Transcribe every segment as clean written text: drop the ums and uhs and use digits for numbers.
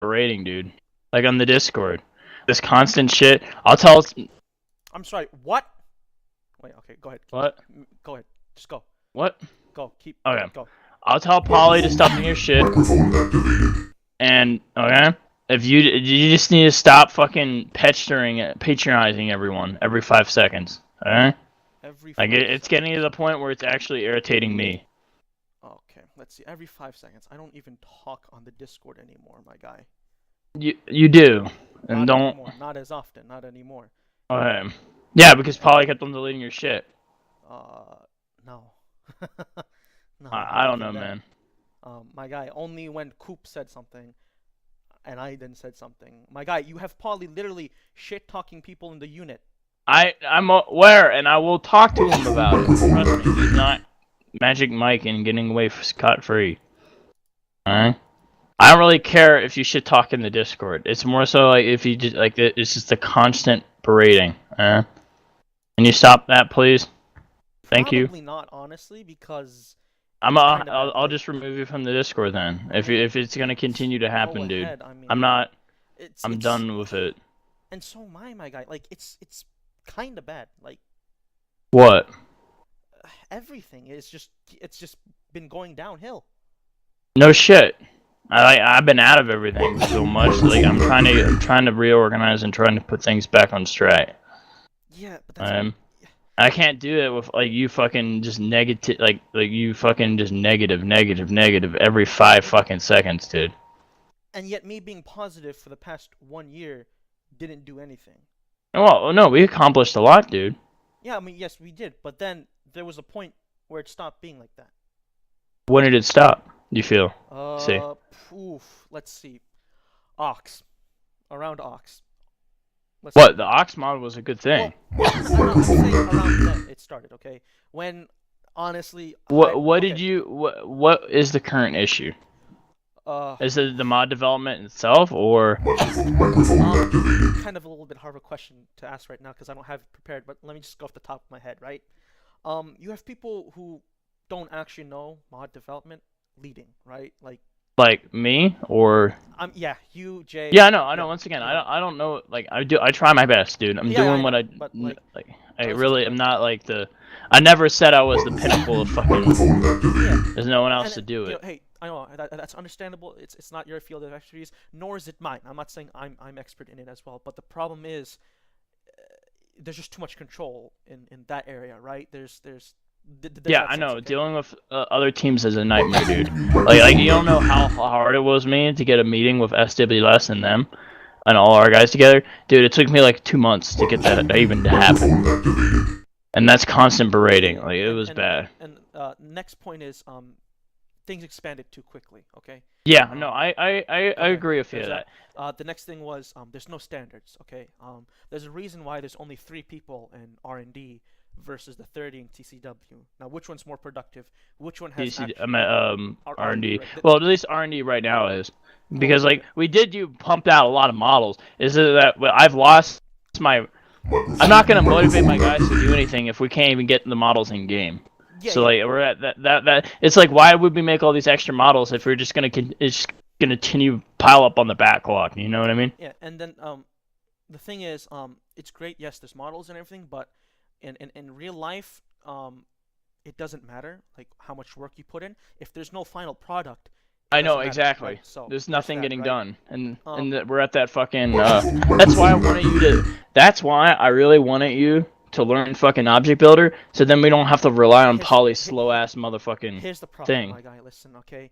berating, dude. Like on the Discord. This constant shit. I'll tell. I'm sorry. What? Wait. Okay. Go ahead. What? Go ahead. Just go. What? Go. Keep. Okay. Go. I'll tell Polly to stop doing your shit. And okay, if you just need to stop fucking patronizing everyone every 5 seconds. Okay. Every Like 5 it's getting to seconds. the point where it's actually irritating me. Okay. Let's see. Every 5 seconds. I don't even talk on the Discord anymore, my guy. You do, and Not don't. anymore. Not as often. Not anymore. Okay. Yeah, because Polly kept on deleting your shit. No. No, I I haven't don't done know, that. man. My guy, only when Coop said something and I then said something. My guy, you have Polly literally shit talking people in the unit. I'm aware, and I will talk to him about it. Trust me, he's not Magic Mike and getting away scot free. Alright. I don't really care if you shit talk in the Discord. It's more so like if you just like it's just a constant berating. Can you stop that, please? Thank you. Probably not, honestly, because I'm it's kind of bad. I'll Like, just remove you from the Discord then. I mean, If it's gonna continue to go happen, dude. ahead. I I'm mean, not. I'm it's done with it. and so am I, my guy. Like, it's kind of bad. Like, What? everything is just it's just been going downhill. No shit. I've been out of everything so much. Like I'm trying to reorganize and trying to put things back on straight. Yeah, but that's Um, I can't do it with like you fucking just negative, like you fucking just negative every 5 fucking seconds, dude. and yet me being positive for the past 1 year didn't do anything. Well, no, we accomplished a lot, dude. Yeah, I mean, yes, we did, but then there was a point where it stopped being like that. When did it stop? You feel? See? Let's see. Ox. Around Ox. Let's see. What? The Ox mod was a good thing. Well, I'm saying around then it started, okay? When, honestly, What okay. did you? What is the current issue? Uh, Is it the mod development itself, or? kind of a little bit hard of a question to ask right now because I don't have it prepared, but let me just go off the top of my head, right? You have people who don't actually know mod development leading, right? Like me, or? Yeah, you, Jay. Yeah, I Yeah, know. Once again, you know. I don't know. Like I do, I try my best, dude. I'm Yeah, I doing what know, I but like, like. I listen to really me, am okay? not like the. I never said I was the pinnacle of fucking. Yeah, There's no one else and to do you know, it. hey, I know that's understandable. It's not your field of expertise, nor is it mine. I'm not saying I'm expert in it as well, but the problem is there's just too much control in that area, right? There's Yeah, that I sense, know. okay? Dealing with other teams is a nightmare, dude. Like you don't know how hard it was me to get a meeting with SWS and them and all our guys together, dude. It took me like 2 months to get that even to happen, and that's constant berating. Yeah, Like it was bad. and next point is things expanded too quickly, okay? Yeah, no, Um, I okay, agree with you there's that. that. The next thing was there's no standards, okay? There's a reason why there's only 3 people in R&D versus the 30 in TCW. Now, which one's more productive? Which one has DC, actually R&D, R&D. right? Well, at least R&D right now is Hold on, because like we did you pumped out a lot of models. Is it that well, I've lost my? I'm not gonna motivate my guys to do anything if we can't even get the models in game. yeah, So yeah, like we're at that. It's like why would we make all these extra models if we're just gonna it's just gonna continue pile up on the backlog? You know what I mean? yeah. And then the thing is it's great. Yes, there's models and everything, but in real life it doesn't matter like how much work you put in if there's no final product. It I know doesn't matter, right? exactly. So There's there's nothing that, getting right? done, and um we're at that fucking. That's why I wanted you to. That's why I really wanted you to learn fucking object builder, so then we don't have to rely on here's Poly's slow ass motherfucking here's the problem, thing. my guy. Listen, okay.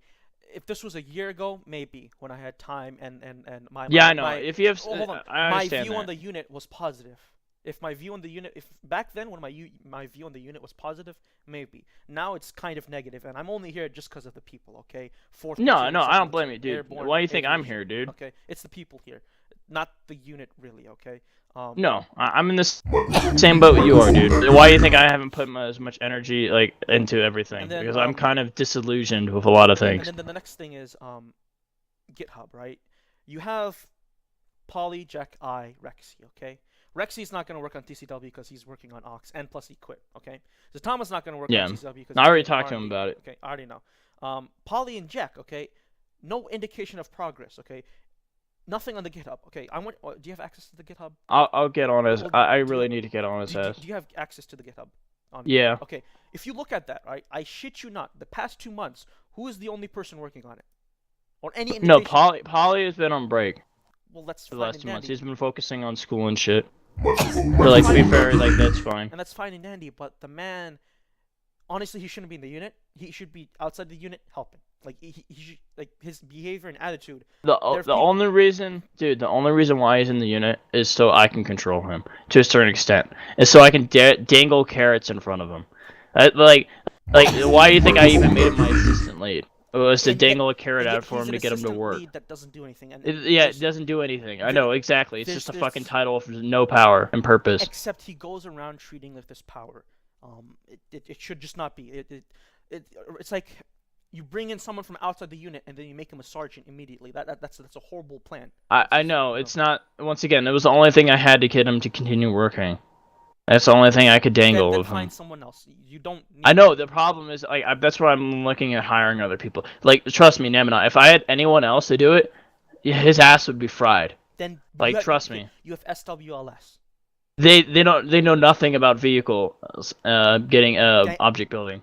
If this was a year ago, maybe when I had time and Yeah, I know. my If you have, oh, hold on, I my understand view on that. the unit was positive. If my view on the unit, if back then when my view on the unit was positive, maybe. Now it's kind of negative, and I'm only here just because of the people. Okay, fourth No, platoon, no, I second don't blame you, platoon, dude. airborne, Why do you think I'm aviation. here, dude? Okay, it's the people here, not the unit really. Okay. No, I'm in this same boat you are, dude. Why do you think Um, I haven't put as much energy like into and everything? then Because I'm kind of disillusioned with a lot of things. the next thing is GitHub, right? You have Poly, Jack, Rexy, okay? Rexy's not going to work on TCW because he's working on Ox, and plus he quit, okay? So Thomas not going to work on Yeah, TCW because I he's already doing talked to him R&D, about it. okay? I already know. Poly and Jack, okay? No indication of progress, okay? Nothing on the GitHub. Okay, I want. Do you have access to the GitHub? I'll get on his. Well, I do you really need to get on his ass. do you have access to the GitHub? Yeah. Okay, if you look at that, right, I shit you not, the past 2 months, who is the only person working on it? Or any No, indication? Polly has been on break Well, that's for the fine last and 2 months. dandy. He's been focusing on school and shit. That's So like to be fine, fair, like that's fine. and that's fine and dandy. But the man, honestly, he shouldn't be in the unit. He should be outside the unit helping. Like he should, like his behavior and attitude. The only reason, dude, the only reason why he's in the unit is so I can control him to a certain extent, and so I can dangle carrots in front of him. Like, why do you think I even made him my assistant lead? It was to And yet- dangle a carrot and yet out for he's him an to get him to assistant work. lead that doesn't do anything. And Yeah, it doesn't do anything. I know exactly. It's just a fucking title with no power and purpose. Except he goes around treating like this power. It should just not be. It's like you bring in someone from outside the unit and then you make him a sergeant immediately. That's a horrible plan. I know it's not. Once again, it was the only thing I had to get him to continue working. That's the only thing I could dangle Then with him. find someone else. You don't. I know the problem is that's why I'm looking at hiring other people. Like, trust me, Nemina, if I had anyone else to do it, his ass would be fried. Then Like, trust me. You have SWLS. They know nothing about vehicles, getting object building.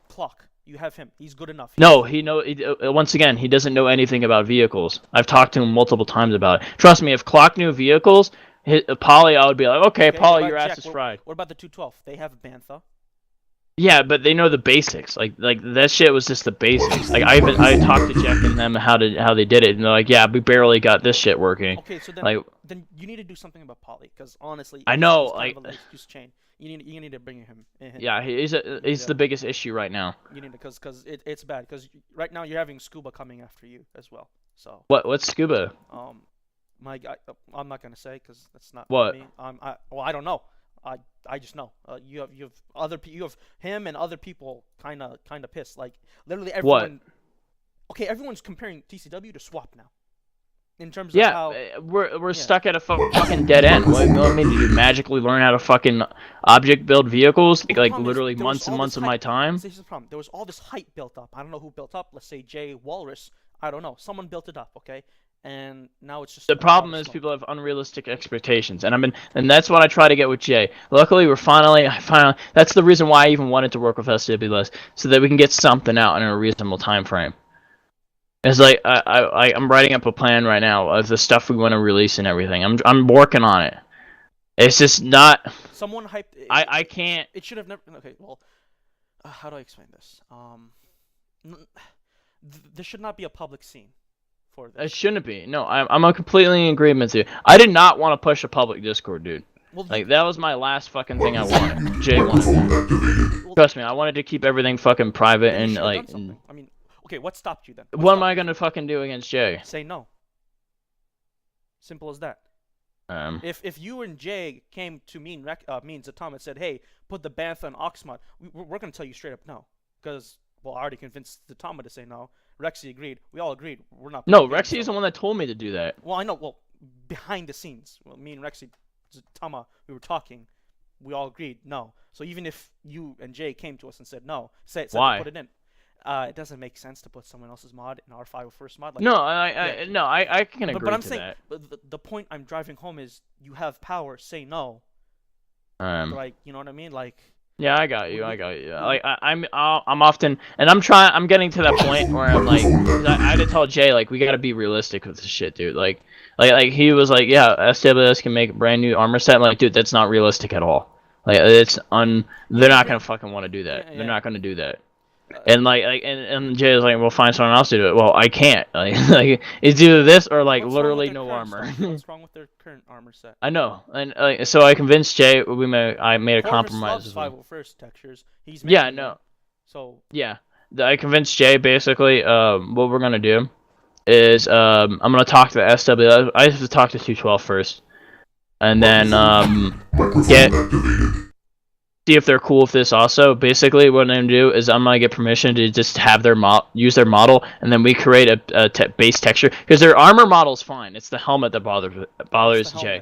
Clock. You have him. He's good enough. No, once again, he doesn't know anything about vehicles. I've talked to him multiple times about it. Trust me, if Clock knew vehicles, Polly, I would be like, okay, Polly, your ass is fried. What about the 212? They have Bantha. Yeah, but they know the basics. Like that shit was just the basics. Like I talked to Jack and them how they did it, and they're like, yeah, we barely got this shit working. Okay, so then you need to do something about Polly, because honestly, I know, he's kind like of a excuse chain. You need to bring him in. Yeah, he's the biggest issue right now. You need to, because it's bad, because right now you're having Scuba coming after you as well. So what's Scuba? My guy, I'm not gonna say because that's not what me. I don't know. I just know. You have him and other people kind of pissed. Like literally everyone. What? Okay, everyone's comparing TCW to Swap now. In terms of how we're stuck at a fucking dead end. What do you want me to do? Magically learn how to fucking object build vehicles? Like literally months and months of my time. This is the problem. There was all this hype built up. I don't know who built up. Let's say Jay Walrus. I don't know. Someone built it up. Okay. And now it's just the problem is people have unrealistic expectations, and that's what I try to get with Jay. Luckily, we're finally. That's the reason why I even wanted to work with SWS, so that we can get something out in a reasonable time frame. It's like I'm writing up a plan right now of the stuff we want to release and everything. I'm working on it. It's just not. Someone hyped. I can't. It should have never. Okay, well, how do I explain this? There should not be a public scene. It shouldn't be. No, I'm completely in agreement with you. I did not want to push a public Discord, dude. Well, like that was my last fucking thing I wanted. Jay wanted that. Well, trust me, I wanted to keep everything fucking private and like. I mean, okay, what stopped you then? What am I gonna fucking do against Jay? Say no. Simple as that. If you and Jay came to me and Zatom and said, hey, put the Bantha and Oxmod, we're gonna tell you straight up no, because well, I already convinced Zatama to say no. Rexy agreed. We all agreed. We're not. No, Rexy is the one that told me to do that. Well, I know. Well, behind the scenes, me and Rexy, Tama, we were talking. We all agreed no. So even if you and Jay came to us and said no, said why? Put it in. It doesn't make sense to put someone else's mod in our 501st mod. Like, no, I can agree but I'm to saying, that. But the point I'm driving home is you have power. Say no. Like, you know what I mean? Like. Yeah, I got you. Like I'm often, and I'm getting to that point where I'm like, I had to tell Jay like we gotta be realistic with this shit, dude. Like he was like, yeah, SWS can make a brand new armor set. I'm like, dude, that's not realistic at all. Like they're not gonna fucking want to do that. Yeah. They're not gonna do that. And and Jay was like, well, find someone else to do it. Well, I can't. Like it's either this or like literally no armor. What's wrong with their current armor set? I know, and so I convinced Jay. I made a compromise. 501st textures. He's yeah, no. So yeah, I convinced Jay basically. What we're gonna do is I'm gonna talk to the SW. I have to talk to 212 first, and then see if they're cool with this also. Basically, what I'm gonna do is I'm gonna get permission to just have their use their model, and then we create a base texture because their armor model's fine. It's the helmet that bothers Jay.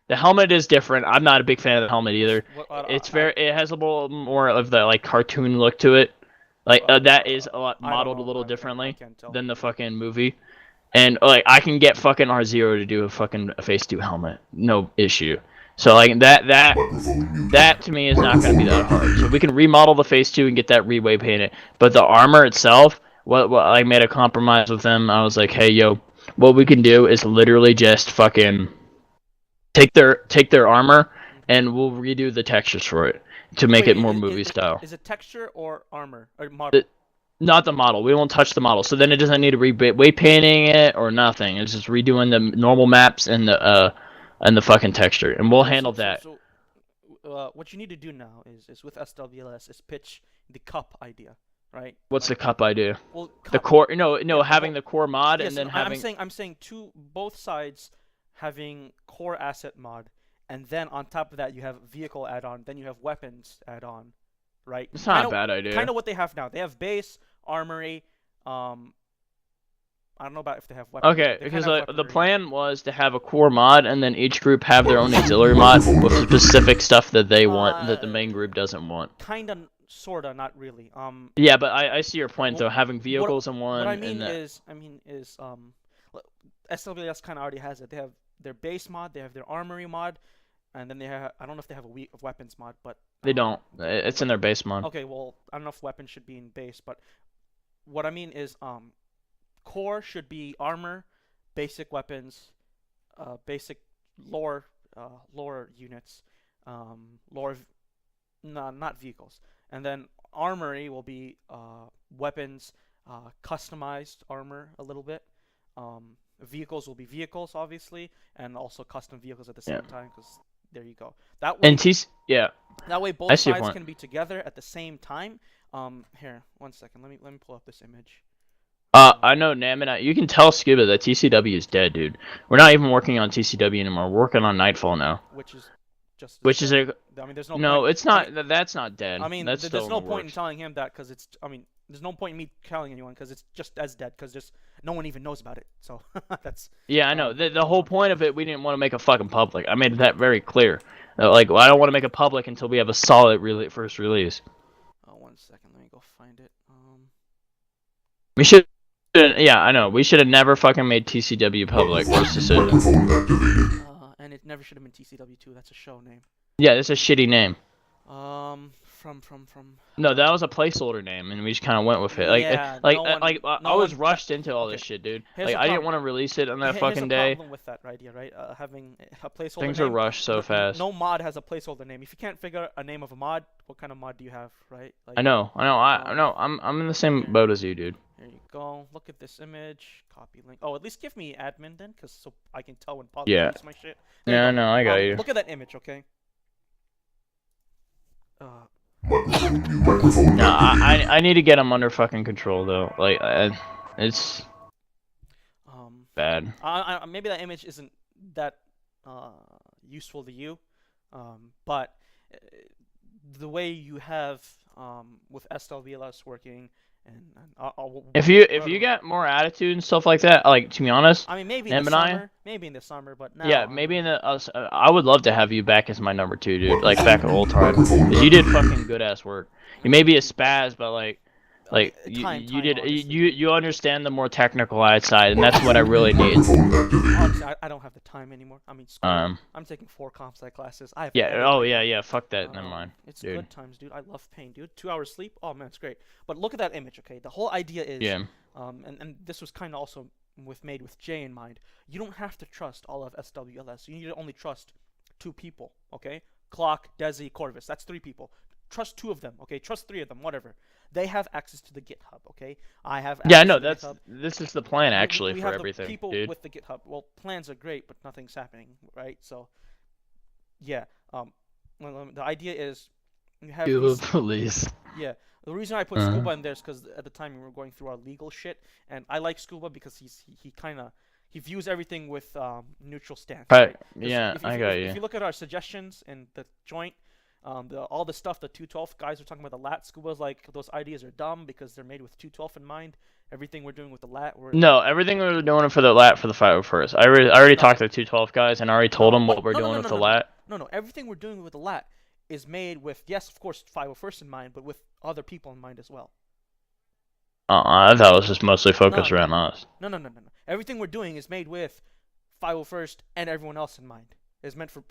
The helmet is different. I'm not a big fan of the helmet either. It has a little more of the like cartoon look to it. Like that is a lot modeled a little differently than the fucking movie. And like I can get fucking R0 to do a fucking phase 2 helmet, no issue. So like that to me is not going to be that hard. So we can remodel the phase 2 and get that reway painted. But the armor itself, what I made a compromise with them. I was like, hey yo, what we can do is literally just fucking take their armor and we'll redo the textures for it to make it more movie style. Is it texture or armor or model? Not the model. We won't touch the model. So then it doesn't need to weight painting it or nothing. It's just redoing the normal maps and the fucking texture, and we'll handle that. So, what you need to do now is with SWLS is pitch the cup idea, right? What's the cup idea? Well, cup. The core. No, having the core mod yes, and then having. I'm saying both sides having core asset mod, and then on top of that you have vehicle add-on, then you have weapons add-on, right? It's not a bad idea. Kind of what they have now. They have base, armory. I don't know about if they have weapons. Okay, because the plan was to have a core mod, and then each group have their own auxiliary mod with specific stuff that they want that the main group doesn't want. Kinda, sorta, not really. Yeah, but I see your point though. Having vehicles in one. What I mean is SWS kind of already has it. They have their base mod, they have their armory mod, and then they have. I don't know if they have a weapons mod, but they don't. It's in their base mod. Okay, well, I don't know if weapons should be in base, but what I mean is core should be armor, basic weapons, basic lore units, not vehicles, and then armory will be weapons, customized armor a little bit. Vehicles will be vehicles, obviously, and also custom vehicles at the same time. Because there you go. That way, that way both sides can be together at the same time. Here, 1 second. Let me pull up this image. I know, Namin. You can tell Scuba that TCW is dead, dude. We're not even working on TCW anymore. We're working on Nightfall now. Which is just. Which is a. I mean, there's no. No, point. it's not. That's not dead. I mean, there's no point in telling him that because it's. I mean, there's no point in me telling anyone because it's just as dead because just no one even knows about it. So that's. Yeah, I know. The whole point of it, we didn't want to make a fucking public. I made that very clear. Like, I don't want to make a public until we have a solid first release. 1 second. Let me go find it. We should. Yeah, I know. We should have never fucking made TCW public. Worst decision. And it never should have been TCW2. That's a show name. Yeah, that's a shitty name. From. No, that was a placeholder name, and we just kind of went with it. I was rushed into all this shit, dude. Like, I didn't want to release it on that fucking day. Here's the problem with that idea, right? Having a placeholder Things name, are rushed so fast. No mod has a placeholder name. If you can't figure a name of a mod, what kind of mod do you have, right? Like, I know. I'm in the same boat as you, dude. There you go. Look at this image. Copy link. Oh, at least give me admin then, so I can tell when Pog uses my shit. Yeah, no, I got you. Look at that image, okay? No, I need to get him under fucking control though. Like, it's bad. Maybe that image isn't that useful to you, but the way you have with SLVLS working. If you get more attitude and stuff like that, like, to be honest, I mean, maybe in the summer, but now. Yeah, maybe in the. I would love to have you back as my number 2, dude. Like back at old time, because you did fucking good ass work. You may be a spaz, but like you understand the more technical side, and that's what I really need. Honestly, I don't have the time anymore. I mean, school, I'm taking 4 comp sci classes. Fuck that. Never mind. It's good times, dude. I love pain, dude. 2 hours sleep. Oh man, it's great. But look at that image, okay? The whole idea is, and this was kind of also made with Jay in mind. You don't have to trust all of SWLS. You need to only trust 2 people, okay? Clock, Desi, Corvus. That's 3 people. Trust 2 of them, okay? Trust 3 of them, whatever. They have access to the GitHub, okay? I have access to the GitHub. This is the plan actually we for have everything, the people dude. with the GitHub. Well, plans are great, but nothing's happening, right? So, yeah. The idea is you have police. Yeah. The reason I put Scuba in there is because at the time we were going through our legal shit, and I like Scuba because he views everything with neutral stance. Right. Yeah, I got you. If you look at our suggestions in the joint. All the stuff the 212 guys are talking about the lat, Scuba's like, those ideas are dumb because they're made with 212 in mind. Everything we're doing with the lat, everything we're doing for the lat for the 501st. I already talked to the 212 guys and I already told them what we're doing with the lat. No, everything we're doing with the lat is made with, yes, of course, 501st in mind, but with other people in mind as well. I thought it was just mostly focused No. around us. No. Everything we're doing is made with 501st and everyone else in mind. It's meant for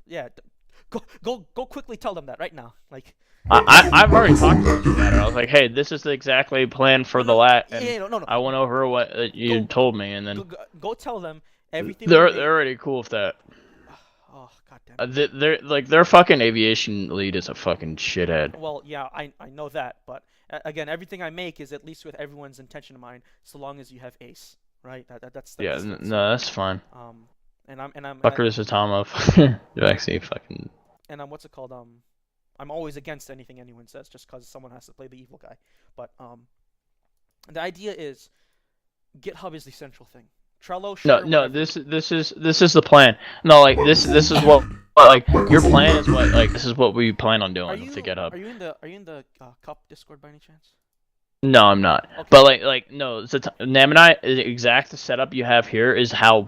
Go quickly tell them that right now. Like I've already talked to them about it. I was like, hey, this is exactly planned for the lat, and no. I went over what you told me, and then Go tell them everything. they're already cool with that. Oh goddamn. They're like their fucking aviation lead is a fucking shithead. Well, yeah, I know that, but again, everything I make is at least with everyone's intention in mind, so long as you have ace, right? That's Yeah, no, that's fine. And I'm Fucker is Atama. You actually fucking. And I'm what's it called? I'm always against anything anyone says, just because someone has to play the evil guy. But the idea is, GitHub is the central thing. Trello, sure, No. This is the plan. No, like this is what like your plan is what like this is what we plan on doing with the GitHub. Are you in the Cup Discord by any chance? No, I'm not. Okay. But like no, Nam and I, the exact setup you have here is how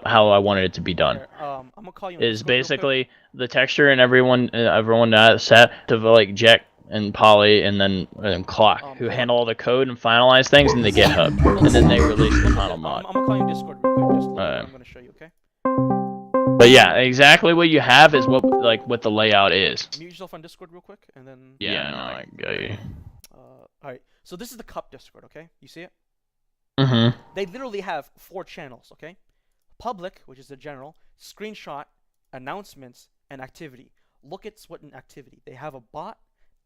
how I wanted it to be done. I'm gonna call you. Is basically the texture and everyone set to like Jack and Polly and then Clock who handle all the code and finalize things in the GitHub, and then they release the final mod. I'm gonna call you Discord real quick. Just I'm gonna show you, okay? But yeah, exactly what you have is what the layout is. Mute yourself on Discord real quick, and then. Yeah, no, I got you. All right. So this is the Cup Discord, okay? You see it? Mm-hmm. They literally have 4 channels, okay? Public, which is the general, screenshot, announcements, and activity. Look at what an activity. They have a bot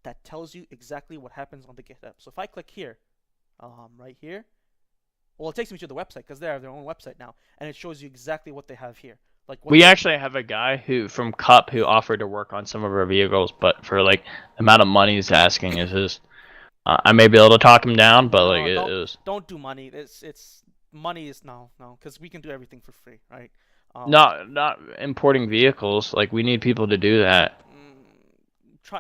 that tells you exactly what happens on the GitHub. So if I click here, right here, well, it takes me to the website because they have their own website now, and it shows you exactly what they have here. Like we actually have a guy from Cup who offered to work on some of our vehicles, but for like the amount of money he's asking is his. I may be able to talk him down, but like it was. Don't do money. It's money is no, because we can do everything for free, right? Not importing vehicles. Like we need people to do that.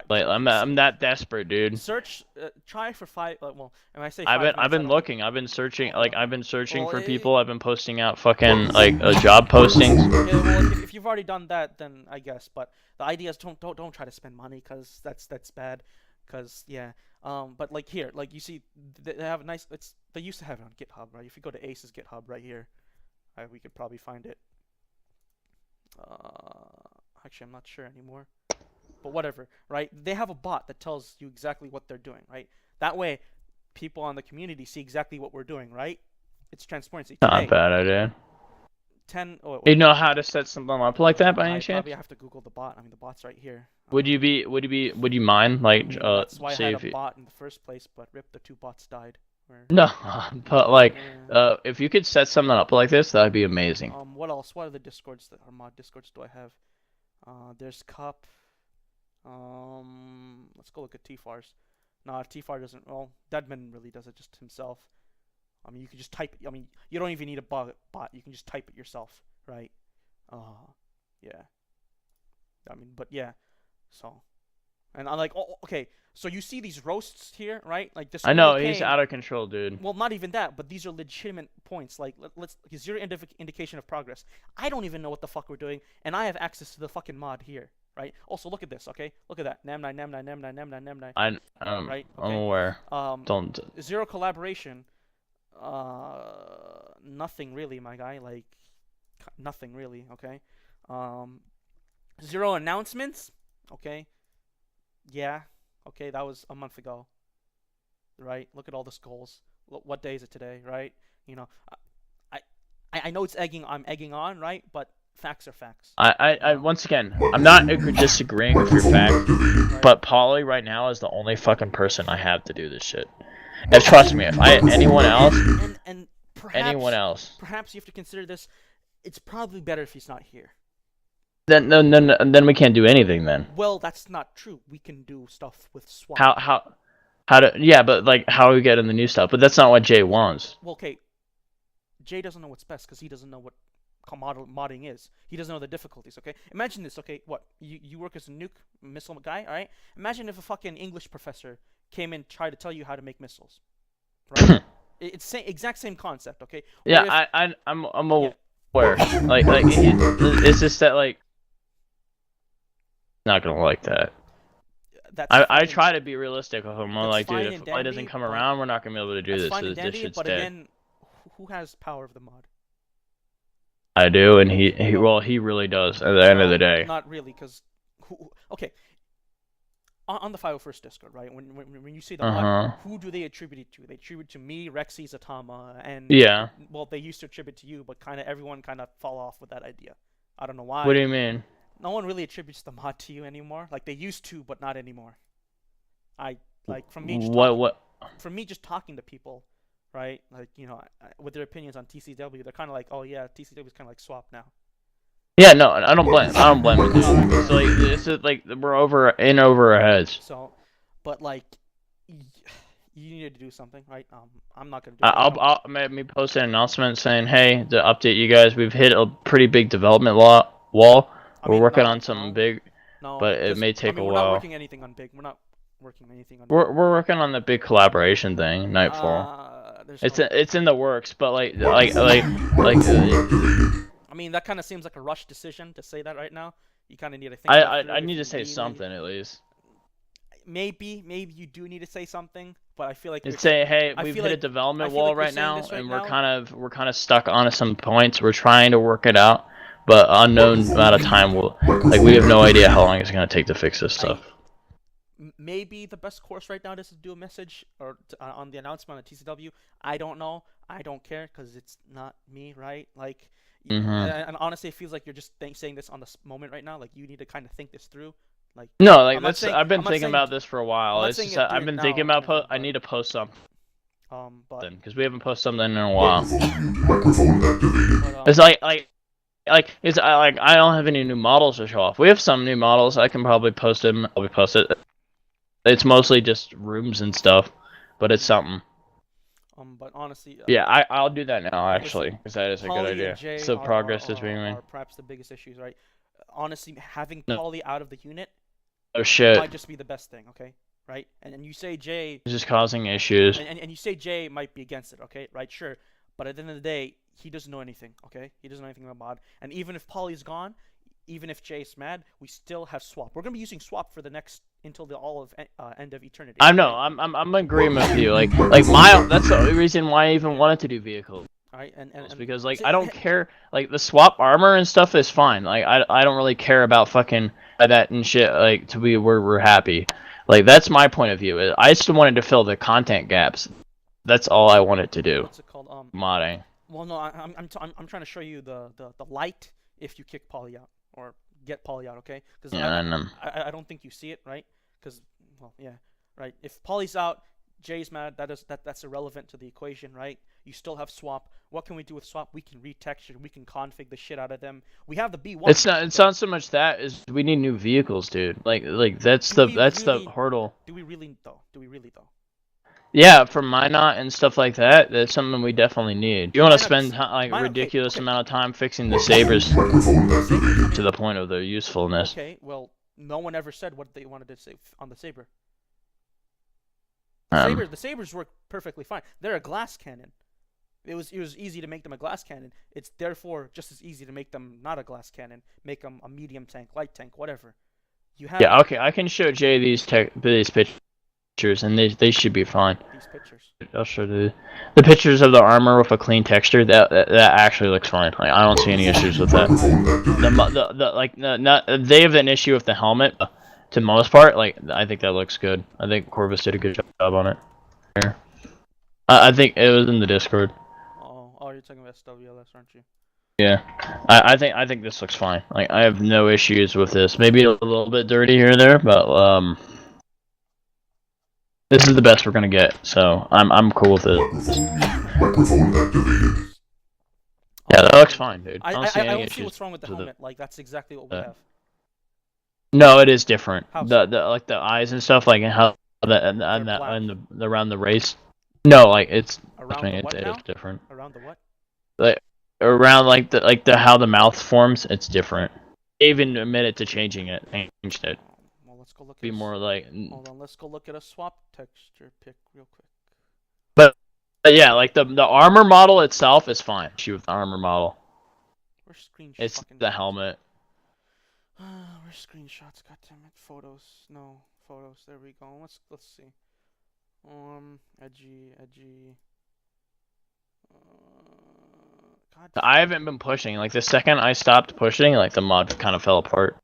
I'm that desperate, dude. Search, try for 5. Well, and I say. I've been looking. I've been searching. Like I've been searching for people. I've been posting out fucking like job postings. Yeah, well, if you've already done that, then I guess. But the idea is don't try to spend money because that's bad. Because yeah. But like here, like you see, they have a nice. They used to have it on GitHub, right? If you go to Ace's GitHub right here, we could probably find it. Actually, I'm not sure anymore. But whatever, right? They have a bot that tells you exactly what they're doing, right? That way, people on the community see exactly what we're doing, right? It's transparency. Not a bad idea. 10. Oh, you know how to set something up like that by any chance? I probably have to Google the bot. I mean, the bot's right here. Would you mind like that's why I had a bot in the first place, but rip, the 2 bots died. No, but like if you could set something up like this, that'd be amazing. What else? What other discords that are mod discords do I have? There's Cup. Let's go look at Tfar's. Nah, Tfar doesn't. Well, Deadman really does it just himself. I mean, you can just type. I mean, you don't even need a bot. You can just type it yourself, right? Yeah. I mean, but yeah. So, and I'm like, oh, okay. So you see these roasts here, right? Like this. I know he's out of control, dude. Well, not even that, but these are legitimate points. Like, let's zero indication of progress. I don't even know what the fuck we're doing, and I have access to the fucking mod here, right? Also, look at this, okay? Look at that. Nam9, Nam9, Nam9, Nam9, Nam9. Right? Okay. I'm aware. Don't. Zero collaboration. Nothing really, my guy. Like, nothing really. Okay. Zero announcements. Okay. Yeah. Okay, that was a month ago. Right? Look at all the goals. What day is it today? Right? You know, I know I'm egging on, right? But facts are facts. I once again, I'm not disagreeing with your fact, right. But Polly right now is the only fucking person I have to do this shit. And trust me, if I had anyone else, and perhaps, anyone else, perhaps you have to consider this. It's probably better if he's not here. Then we can't do anything then. Well, that's not true. We can do stuff with swap. How to but like how are we getting the new stuff? But that's not what Jay wants. Well, okay. Jay doesn't know what's best because he doesn't know what modding is. He doesn't know the difficulties. Okay, imagine this. Okay, what you work as a nuke missile guy, all right? Imagine if a fucking English professor came and tried to tell you how to make missiles, right? It's exact same concept. Okay. Yeah, I'm aware. Yeah. Like it's just that like not gonna like that. That's fine. I try to be realistic with him. I'm That's like, dude, fine if and the light doesn't dandy, come but around, we're not gonna be able to do that's this. fine and This dandy. shit's But dead. again, who has power of the mod? I do, and he really does. At the end of the day. Not really, because okay. On the 501st Discord, right? When you see the mod, who do they attribute it to? They attribute to me, Rexy, Zatama, and Yeah. well, they used to attribute to you, but kind of everyone kind of fall off with that idea. I don't know why. What do you mean? No one really attributes the mod to you anymore. Like they used to, but not anymore. I like from me just talking to people, right? Like with their opinions on TCW, they're kind of like, oh yeah, TCW is kind of like swap now. Yeah, no, I don't blame it, dude. It's like this is like we're over our heads. So, but like, you need to do something, right? I'm not gonna do it. I'll maybe post an announcement saying, hey, to update you guys, we've hit a pretty big development wall. We're working on something big, but it may take a while. We're not working anything on big. We're not working anything on. We're working on the big collaboration thing, Nightfall. It's in the works, but like. I mean, that kind of seems like a rushed decision to say that right now. You kind of need to think. I need to say something at least. Maybe you do need to say something, but I feel like it's say, hey, we've hit a development wall right now, and we're kind of stuck on some points. We're trying to work it out, but unknown amount of time we have no idea how long it's gonna take to fix this stuff. Maybe the best course right now is to do a message or on the announcement on TCW. I don't know. I don't care because it's not me, right? Like. And honestly, it feels like you're just saying this on the moment right now. Like you need to kind of think this through. Like no, like I've been thinking about this for a while. It's just I've been thinking about I need to post something. Because we haven't posted something in a while. It's I don't have any new models to show off. We have some new models. I can probably post them. I'll post it. It's mostly just rooms and stuff, but it's something. But honestly, yeah, I'll do that now actually, because that is a good idea. So progress is being made. Are perhaps the biggest issues, right? Honestly, having Polly out of the unit. Oh shit. Might just be the best thing, okay? Right? And you say Jay. It's just causing issues. And you say Jay might be against it, okay? Right? Sure. But at the end of the day, he doesn't know anything, okay? He doesn't know anything about mod. And even if Polly's gone, even if Jay's mad, we still have swap. We're gonna be using swap for the next until the end of eternity. I know. Right? I'm in agreement with you. Like that's the only reason why I even wanted to do vehicles. Right, and because like I don't care. Like the swap armor and stuff is fine. Like I don't really care about fucking that and shit. Like to be where we're happy. Like that's my point of view. I just wanted to fill the content gaps. That's all I wanted to do. What's it called? Modding. Well, no, I'm trying to show you the light if you kick Polly out or get Polly out, okay? Because I don't think you see it, right? Because well, yeah, right. If Polly's out, Jay's mad. That's irrelevant to the equation, right? You still have swap. What can we do with swap? We can retexture. We can config the shit out of them. We have the B1. It's not so much that is we need new vehicles, dude. Like that's the hurdle. Do we really though? Yeah, for Minot and stuff like that, that's something we definitely need. You want to spend like a ridiculous amount of time fixing the sabers to the point of their usefulness. Okay, well, no one ever said what they wanted to say on the saber. The sabers work perfectly fine. They're a glass cannon. It was easy to make them a glass cannon. It's therefore just as easy to make them not a glass cannon. Make them a medium tank, light tank, whatever. Yeah, okay, I can show Jay these pictures, and they should be fine. These pictures. I'll show the pictures of the armor with a clean texture. That actually looks fine. Like I don't see any issues with that. They have an issue with the helmet. To the most part, like I think that looks good. I think Corvus did a good job on it. Here. I think it was in the Discord. Oh, you're talking about SWLS, aren't you? Yeah, I think this looks fine. Like I have no issues with this. Maybe a little bit dirty here or there, but this is the best we're gonna get. So I'm cool with it. Yeah, that looks fine, dude. I don't see what's wrong with the helmet. Like that's exactly what we have. No, it is different. How the like the eyes and stuff, like how and around the race. No, like it's it's different. Around the what? Like around like the how the mouth forms, it's different. They even admitted to changing it. Changed it. Well, let's go look. Be more like. Hold on, let's go look at a swap texture pic real quick. But yeah, like the armor model itself is fine. Shoot with the armor model. Where's screenshots? It's the helmet. Where's screenshots? Goddammit, photos. No, Photos. There we go. Let's see. Edgy. God. I haven't been pushing. Like the second I stopped pushing, like the mod kind of fell apart.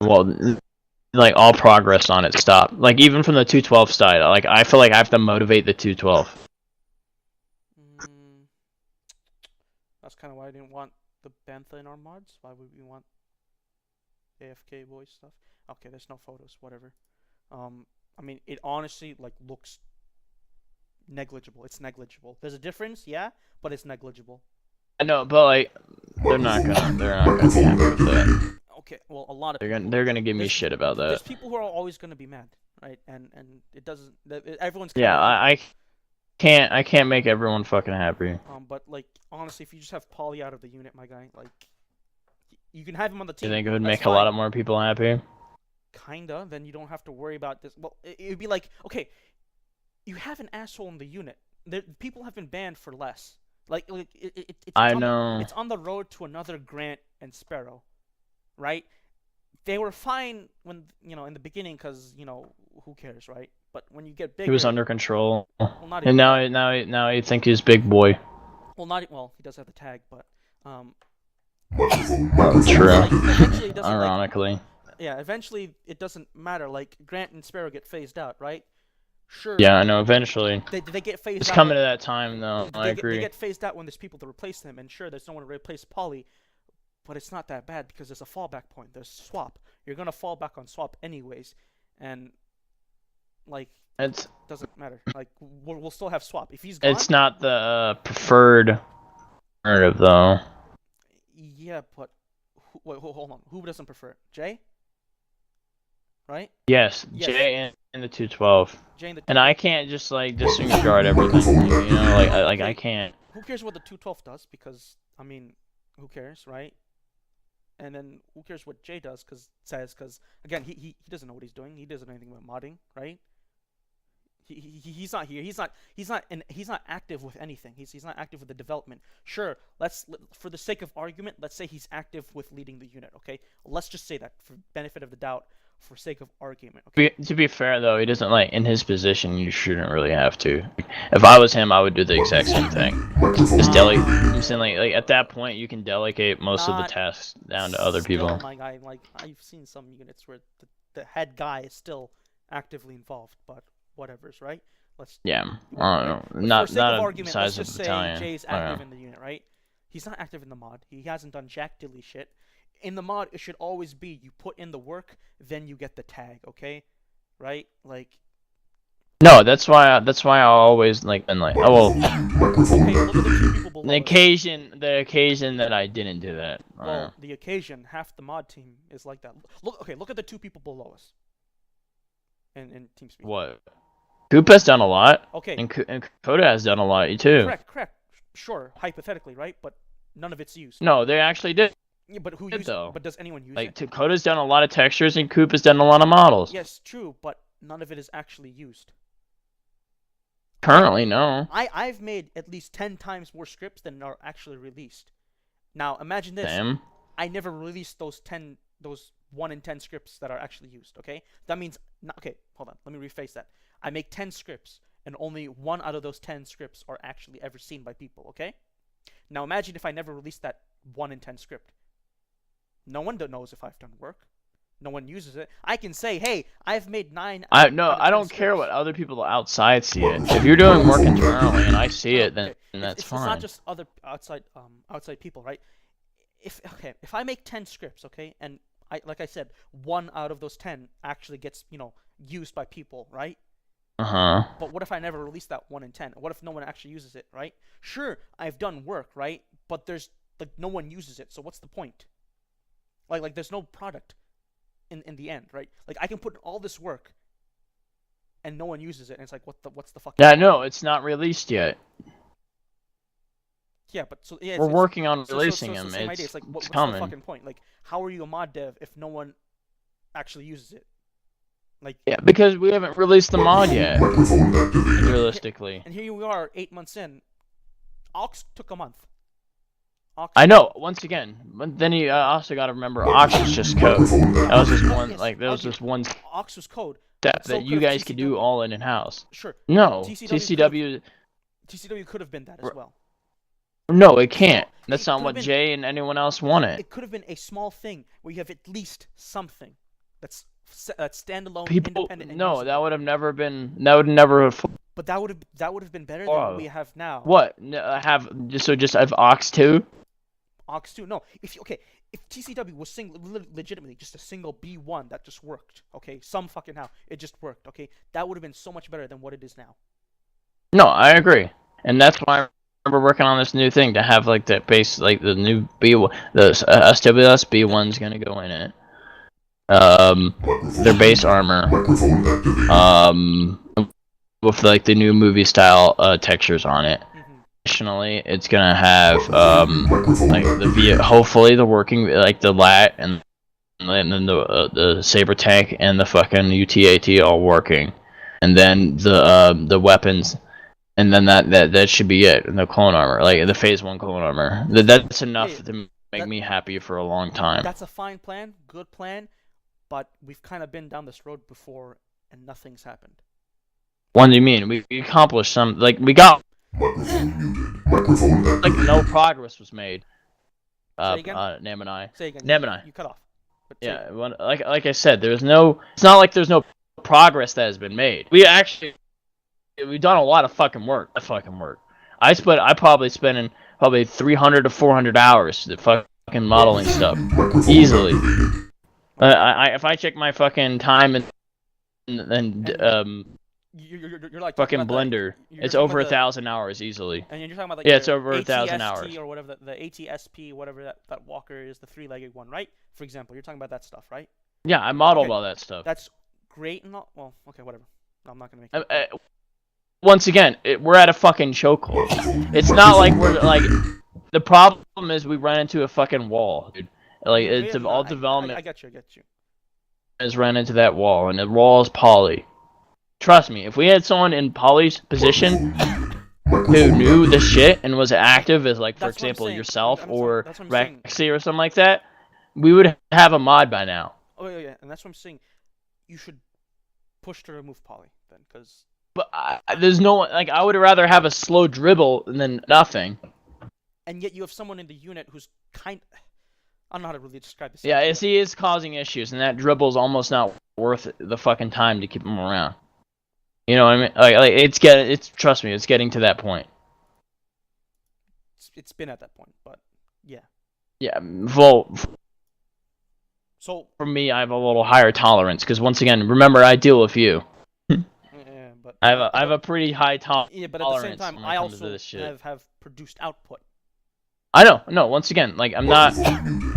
Well, like all progress on it stopped. Like even from the 212 side, like I feel like I have to motivate the 212. That's kind of why I didn't want the bantha in our mods. Why would we want AFK voice stuff? Okay, there's no photos. Whatever. I mean, it honestly like looks negligible. It's negligible. There's a difference, yeah, but it's negligible. I know, but like they're not gonna be happy with that. Okay, well, a lot of They're gonna give me shit about there's that. people who are always gonna be mad, right? And it doesn't. Everyone's Yeah, I can't make everyone fucking happy. But like honestly, if you just have Polly out of the unit, my guy, like you can have him on the team. You think it would make fine. a lot of more people happy? Kinda. Then you don't have to worry about this. Well, it would be like, okay, you have an asshole in the unit. People have been banned for less. Like it's I know. It's on the road to another Grant and Sparrow, right? They were fine when in the beginning because who cares, right? But when you get bigger, He was under control, well, not and even now you think he's big boy. well, he does have the tag, but True. like, eventually it doesn't, Ironically. yeah, eventually it doesn't matter. Like Grant and Sparrow get phased out, right? Sure. Yeah, I know. Eventually, They get phased it's out. coming to that time, though. I agree. They get phased out when there's people to replace them, and sure, there's no one to replace Polly, but it's not that bad because there's a fallback point. There's swap. You're gonna fall back on swap anyways, and like It's doesn't matter. Like we'll still have swap if he's gone. it's not the preferred alternative, though. Yeah, but wait, hold on. Who doesn't prefer it? Jay? Right? Yes, Yes. Jay and the 212. Jay and the. And I can't just like disregard everything. Like I can't. Who cares what the 212 does? Because I mean, who cares, right? And then who cares what Jay does? Because again, he doesn't know what he's doing. He doesn't know anything about modding, right? He's not here. He's not active with anything. He's not active with the development. Sure, for the sake of argument, let's say he's active with leading the unit. Okay, let's just say that for benefit of the doubt, for sake of argument. Okay. To be fair though, he doesn't like in his position. You shouldn't really have to. If I was him, I would do the exact same thing. Just delegate. I'm saying like at that point, you can delegate most of the tasks down to other people. Still, my guy, like I've seen some units where the head guy is still actively involved, but whatever's right. Yeah, I don't know. Not for sake of a argument, size let's of just battalion. say Jay's active in the unit, right? He's not active in the mod. He hasn't done jack dilly shit. In the mod, it should always be you put in the work, then you get the tag, okay? Right? Like. No, that's why I always like been like, oh well. Okay, look at the two people below. The occasion that I didn't do that. Well, the occasion, half the mod team is like that. Look at the two people below us. In TeamSpeak. What? Coop has done a lot. Okay. And Coda has done a lot too. Correct. Sure, hypothetically, right? But none of it's used. No, they actually did. Yeah, but who uses it? But does anyone use it? Like, Coda's done a lot of textures and Coop has done a lot of models. Yes, true, but none of it is actually used. Currently, no. I've made at least 10 times more scripts than are actually released. Now, imagine this. Damn. I never released those 1 in 10 scripts that are actually used, okay? That means, okay, hold on, let me rephrase that. I make 10 scripts, and only 1 out of those 10 scripts are actually ever seen by people, okay? Now imagine if I never released that 1 in 10 script. No one knows if I've done work. No one uses it. I can say, hey, I've made 9 I don't care what other people outside see it. If you're doing work internally and I see it, then that's fine. It's not just other outside people, right? If I make 10 scripts, okay, and like I said, 1 out of those 10 actually gets, used by people, right? Uh-huh. But what if I never release that 1 in 10? What if no one actually uses it, right? Sure, I've done work, right? But there's no one uses it, so what's the point? Like there's no product in the end, right? Like I can put in all this work and no one uses it, and it's like what's the fucking Yeah, no, it's not released yet. Yeah, but so yeah, we're working on releasing them. It's, it's like what's coming. the fucking point? Like, how are you a mod dev if no one actually uses it? Like, yeah, because we haven't released the mod yet. Realistically. And here we are, 8 months in. Aux took a month. Ox I know. Once again, but then you also got to remember, Ox was just code. That was just one. Yes, Like that I'll was give just one Ox was code, step but so that could you have guys could do TCW. all in house. Sure, but No, TCW TCW. could have been that as well. No, it can't. Small. That's It not could have what been. Jay and anyone else wanted. It could have been a small thing where you have at least something that's standalone, People, independent, and no, usable. that would have never been. That would never have. But that would have been better than what we have now. What? Have just have Ox 2? Ox 2. No, if TCW was legitimately just a single B1 that just worked, okay, some fucking how it just worked, okay, that would have been so much better than what it is now. No, I agree, and that's why I remember working on this new thing to have like that base, like the new B1, the SWS B1's gonna go in it. Their base armor, with like the new movie style textures on it. Additionally, it's gonna have like hopefully the working, like the lat and then the saber tank and the fucking UTAT all working, and then the weapons, and then that should be it. And the clone armor, like the phase 1 clone armor, that's enough to make me happy for a long time. That's a fine plan, good plan, but we've kind of been down this road before and nothing's happened. What do you mean? We accomplished some, like we got. Like no progress was made. Nam and I. Say again. Nam and I. You cut off. Yeah, like I said, there's no. It's not like there's no progress that has been made. We've done a lot of fucking work. I probably spending 300 to 400 hours to fucking modeling stuff easily. If I check my fucking time and you're like fucking Blender, it's over 1,000 hours easily. And you're talking about like it's over 1,000 hours or whatever the ATSP, whatever that walker is, the 3-legged one, right? For example, you're talking about that stuff, right? Yeah, I modeled all that stuff. That's great and all. Well, okay, whatever. No, I'm not gonna make it. Once again, we're at a fucking chokehold. It's not like we're like. The problem is we run into a fucking wall, dude. Like it's all development. I get you. Has run into that wall, and the wall is Poly. Trust me, if we had someone in Poly's position who knew the shit and was active as, like, for example, yourself or Rexy or something like that, we would have a mod by now. Oh, yeah, and that's what I'm saying. You should push to remove Poly, then, because... But there's no... Like, I would rather have a slow dribble than nothing. And yet you have someone in the unit who's kind... I don't know how to really describe this. Yeah, he is causing issues, and that dribble's almost not worth the fucking time to keep him around. You know what I mean? Like trust me, it's getting to that point. It's been at that point, but yeah. Yeah, well, so for me, I have a little higher tolerance because once again, remember, I deal with you. Yeah, but I have a pretty high tolerance. Yeah, but at the same time, I also have produced output. I know. No, once again, like I'm not. And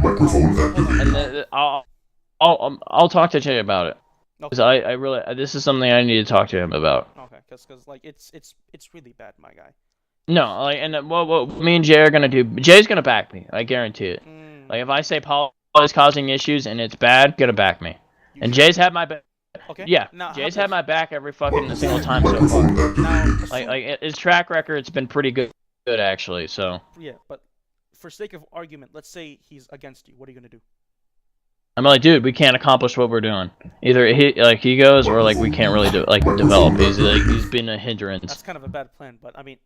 I'll talk to Jay about it. Because I really, this is something I need to talk to him about. Okay, because like it's really bad, my guy. No, like, and what me and Jay are gonna do, Jay's gonna back me. I guarantee it. Like if I say Paul is causing issues and it's bad, gonna back me. And Jay's had my back. Okay. Yeah. Now, Jay's had my back every fucking single time so far. Now, like his track record's been pretty good actually. So. Yeah, but for sake of argument, let's say he's against you. What are you gonna do? I'm like, dude, we can't accomplish what we're doing. Either he goes, or like we can't really develop. He's been a hindrance. That's kind of a bad plan, but I mean,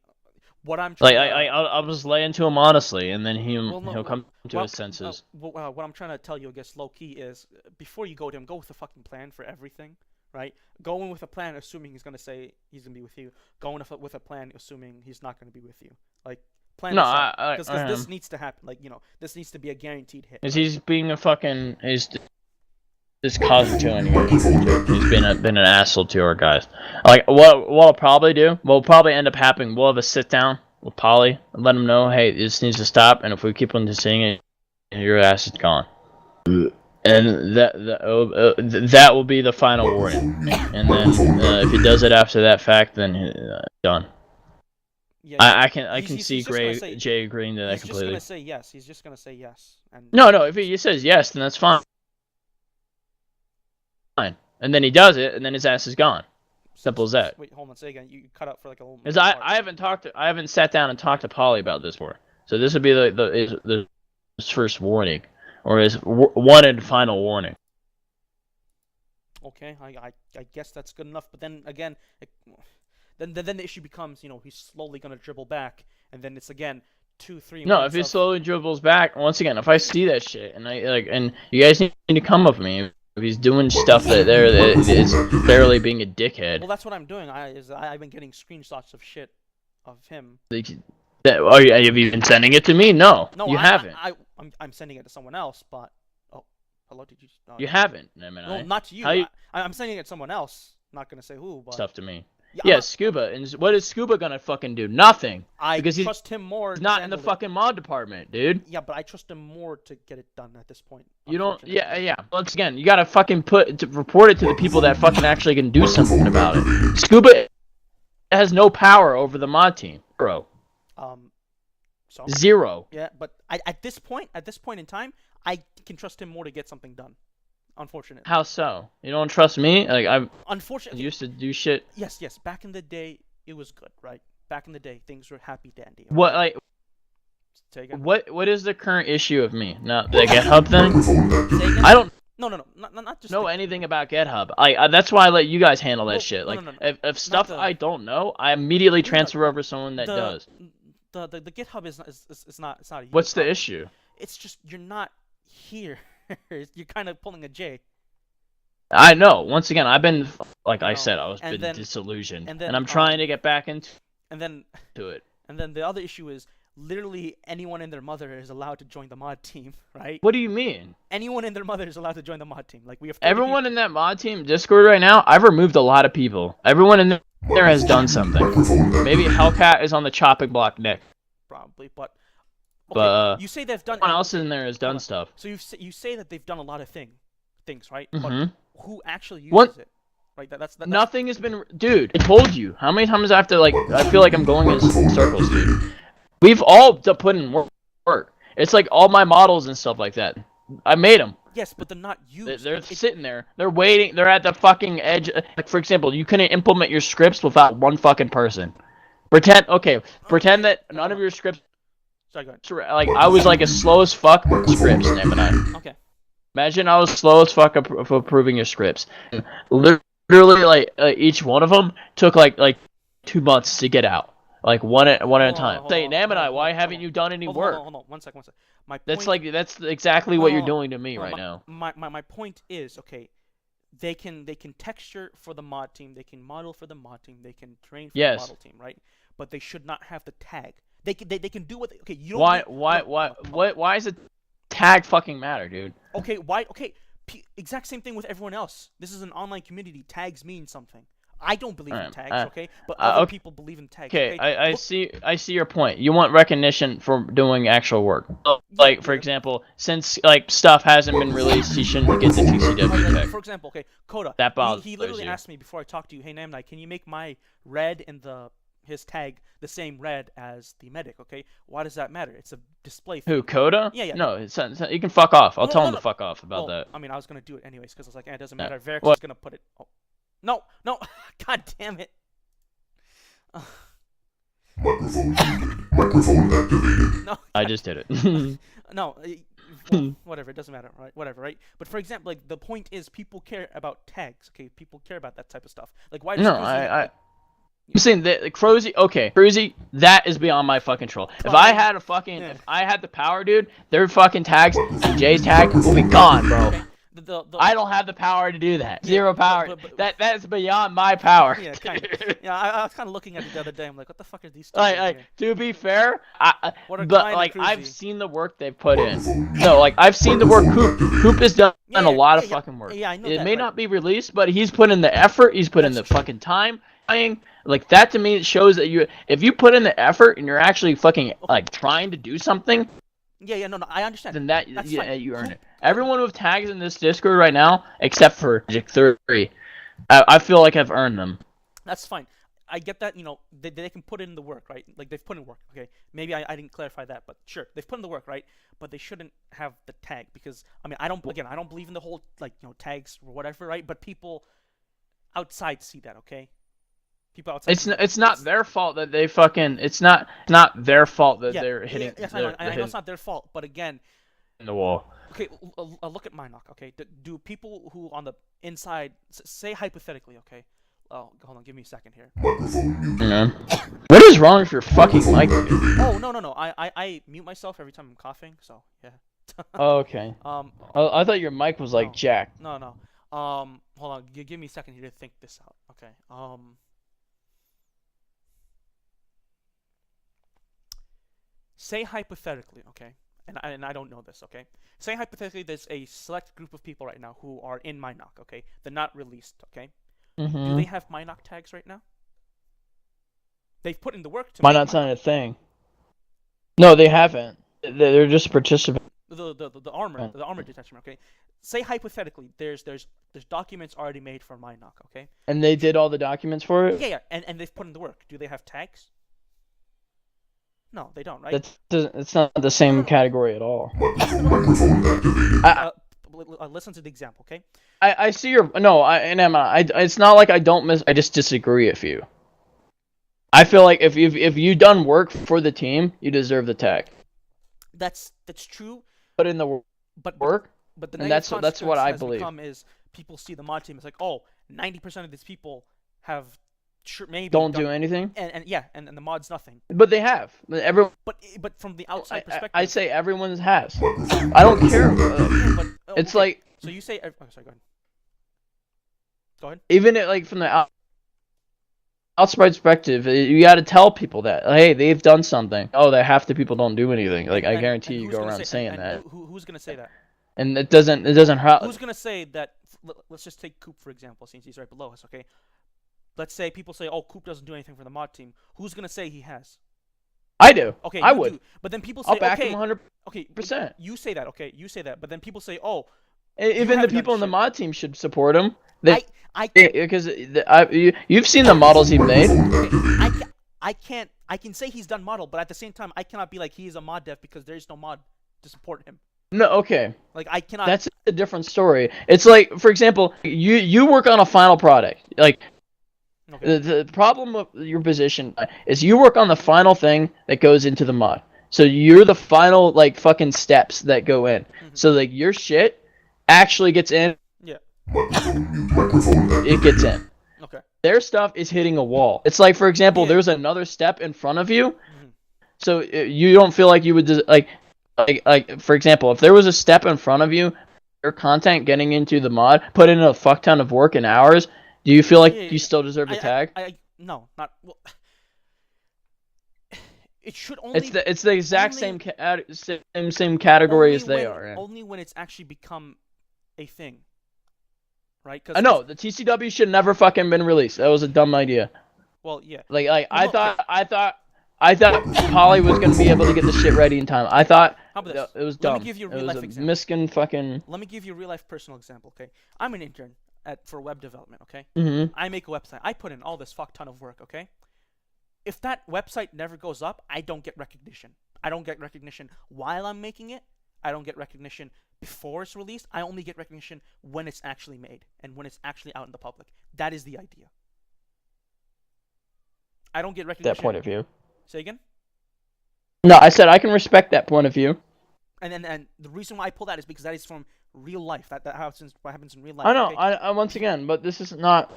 what I'm trying I'll just lay into him honestly, and then he'll come to his senses. What I'm trying to tell you, I guess, low key is before you go to him, go with a fucking plan for everything, right? Go in with a plan, assuming he's gonna say he's gonna be with you. Go in with a plan, assuming he's not gonna be with you. Like. No, because this needs to happen. Like, this needs to be a guaranteed hit. He's being a fucking this causing to anyone. He's been an asshole to our guys. Like what I'll probably do, what'll probably end up happening, we'll have a sit down with Polly and let him know, hey, this needs to stop, and if we keep on seeing it, your ass is gone. And that will be the final warning. And then if he does it after that fact, then done. Yeah, I can see Jay agreeing to that completely. He's just gonna say yes. He's just gonna say yes. And no, if he says yes, then that's fine. And then he does it, and then his ass is gone. Simple as that. Wait, hold on. Say again. You cut out for like a little. Because I haven't sat down and talked to Polly about this before. So this would be the his first warning, or his one and final warning. Okay, I guess that's good enough. But then again, then the issue becomes, he's slowly gonna dribble back, and then it's again 2-3 No, if minutes he of slowly dribbles back, once again, if I see that shit, and and you guys need to come with me. If he's doing stuff that is clearly being a dickhead. Well, that's what I'm doing. I've been getting screenshots of shit of him. Have you been sending it to me? No, No, you haven't. I'm sending it to someone else, but hello, did you? You haven't. I mean, No, not to you. I'm sending it to someone else. Not gonna say who, but stuff to me. yeah, Yeah, Scuba. And what is Scuba gonna fucking do? Nothing. Because I trust him more. He's not in the fucking mod department, dude. Yeah, but I trust him more to get it done at this point. You don't. Yeah. Once again, you gotta fucking report it to the people that fucking actually can do something about it. Scuba has no power over the mod team, bro. So? Zero. Yeah, but at this point in time, I can trust him more to get something done. Unfortunately. How so? You don't trust me? Like I unfortunately used to do shit. Yes. Back in the day, it was good, right? Back in the day, things were happy dandy. Okay? What like? Say again? What is the current issue of me? Now the GitHub thing? Say again? I don't. No, not just know anything about GitHub. that's why I let you guys handle that shit. Like no. if stuff I don't know, I immediately transfer over someone that does. The GitHub is not a What's the problem. issue? It's just you're not here. You're kind of pulling a J. I know. Once again, I've been I said, I was been disillusioned, and I'm trying to get back into it. And then the other issue is literally anyone and their mother is allowed to join the mod team, right? What do you mean? Anyone and their mother is allowed to join the mod team. Like we have everyone in that mod team Discord right now. I've removed a lot of people. Everyone in there has done something. Maybe Hellcat is on the chopping block next. Probably, but but you say they've done. Someone else in there has done stuff. So you say that they've done a lot of things, right? Mm-hmm. But who actually uses it? Right. That's nothing has been. Dude, I told you. How many times I have to I feel like I'm going in circles, dude. We've all put in work. It's like all my models and stuff like that. I made them. Yes, but they're not used. They're sitting there. They're waiting. They're at the fucking edge. Like for example, you couldn't implement your scripts without one fucking person. Pretend that none of your scripts. Sorry, go ahead. Like I was like as slow as fuck with scripts, Name. Okay. Imagine I was slow as fuck for approving your scripts. Literally, each one of them took like 2 months to get out. Like one at a time. Say, Namanai, why haven't you done any work? Hold on, one second. My point, that's exactly what you're doing to me right now. My point is, okay, they can texture for the mod team, they can model for the mod team, they can train for the model team, right? But they should not have the tag. They can do what okay, you don't why does a tag fucking matter, dude? Okay, why exact same thing with everyone else. This is an online community. Tags mean something. I don't believe in tags, okay? But other people believe in tags. Okay, I see your point. You want recognition for doing actual work. Like, for example, since stuff hasn't been released, he shouldn't get the TCW tag. For example, okay, Coda. That bothers he literally asked me before I talked to you, hey Namnai, can you make my red in his tag the same red as the medic, okay? Why does that matter? It's a display thing. Who, Coda? Yeah. No, you can fuck off. I'll tell him to fuck off about that. I mean, I was going to do it anyways because I was like, it doesn't matter. Verix is going to put it... Oh. No. God damn it. No. I just did it. No. Well, whatever. It doesn't matter, right? Whatever, right? But for example, the point is people care about tags, okay? People care about that type of stuff. Like, why does I'm saying that Cruzy, that is beyond my fucking control. If I had if I had the power, dude, their fucking tags and Jay's tag will be gone, bro. Okay. I don't have the power to do that. Zero power. That is beyond my power. Yeah, kind of. Yeah, I was kind of looking at it the other day. I'm like, what the fuck are these two to be fair, I've seen the work they've put in. No, I've seen the work Coop has done a lot of fucking work. Yeah, I know it may not be released, but he's put in the effort. He's put in the fucking time. Like that to me, it shows that if you put in the effort and you're actually fucking trying to do something. Yeah, no, I understand. Then that's fine. You earn it. Everyone with tags in this Discord right now, except for Magic 3, I feel like I've earned them. That's fine. I get that. They can put in the work, right? Like they've put in work. Okay, maybe I didn't clarify that, but sure, they've put in the work, right? But they shouldn't have the tag because I don't believe in the whole tags or whatever, right? But people outside see that, okay? People outside. It's not their fault that they fucking. It's not their fault that they're hitting. Yes, I know it's not their fault, but again, in the wall. okay, look at my knock. Okay, do people who on the inside say hypothetically? Okay, oh, hold on, give me a second here. Yeah. What is wrong with your fucking mic? Oh no, I mute myself every time I'm coughing, so yeah. Oh, okay. I thought your mic was like jacked. No. Hold on, give me a second here to think this out. Okay. Say hypothetically, okay, and I don't know this, okay. Say hypothetically, there's a select group of people right now who are in my knock, okay. They're not released, okay. Do they have my knock tags right now? They've put in the work to. My knock's not a thing. No, they haven't. They're just participating. The armor detachment, okay. Say hypothetically, there's documents already made for my knock, okay. And they did all the documents for it. Yeah, and they've put in the work. Do they have tags? No, they don't, right? It's not the same category at all. Listen to the example, okay? I see your it's not like I don't I just disagree with you. I feel like if you done work for the team, you deserve the tag. That's true. Put in the work. But the and that's what I believe. Is people see the mod team, it's like, oh, 90% of these people have maybe don't do anything, and the mod's nothing. But they have. But from the outside perspective, I say everyone has. I don't care. It's like. So you say, oh, sorry, go ahead. Even like from the outside perspective, you got to tell people that, hey, they've done something. Oh, that half the people don't do anything. Like I guarantee you go around saying that. Who's gonna say that? And it doesn't. Who's gonna say that? Let's just take Coop for example, since he's right below us. Okay. Let's say people say, "Oh, Coop doesn't do anything for the mod team." Who's gonna say he has? I do. Okay, I would. do. But then people say, I'll back "Okay, him 100%." Okay, you say that. Okay, you say that. But then people say, "Oh." Even the people in the mod team should support him. Because you've seen the models he made. I can say he's done model, but at the same time, I cannot be like he is a mod dev because there is no mod to support him. No, okay. Like I cannot. That's a different story. It's like, for example, you work on a final product. Like, okay. The problem with your position is you work on the final thing that goes into the mod. So you're the final like fucking steps that go in. So like your shit actually gets in. Yeah. It gets in. Okay. Their stuff is hitting a wall. It's like, for example, there's another step in front of you. So you don't feel like you would just like for example, if there was a step in front of you, your content getting into the mod, put in a fuck ton of work and hours, do you feel like you still deserve the tag? No, not well. It should only. It's the exact same category as they are. Only when it's actually become a thing, right? I know the TCW should never fucking been released. That was a dumb idea. Well, yeah. I thought Polly was gonna be able to get the shit ready in time. I thought it was dumb. Let me give you a real life example. Miskin fucking. Let me give you a real life personal example. Okay, I'm an intern for web development. Okay, I make a website. I put in all this fuck ton of work. Okay. If that website never goes up, I don't get recognition. I don't get recognition while I'm making it. I don't get recognition before it's released. I only get recognition when it's actually made and when it's actually out in the public. That is the idea. I don't get recognition. That point of view. Say again? No, I said I can respect that point of view. And the reason why I pull that is because that is from real life. That happens in real life. I know. Okay? I once again, but this is not.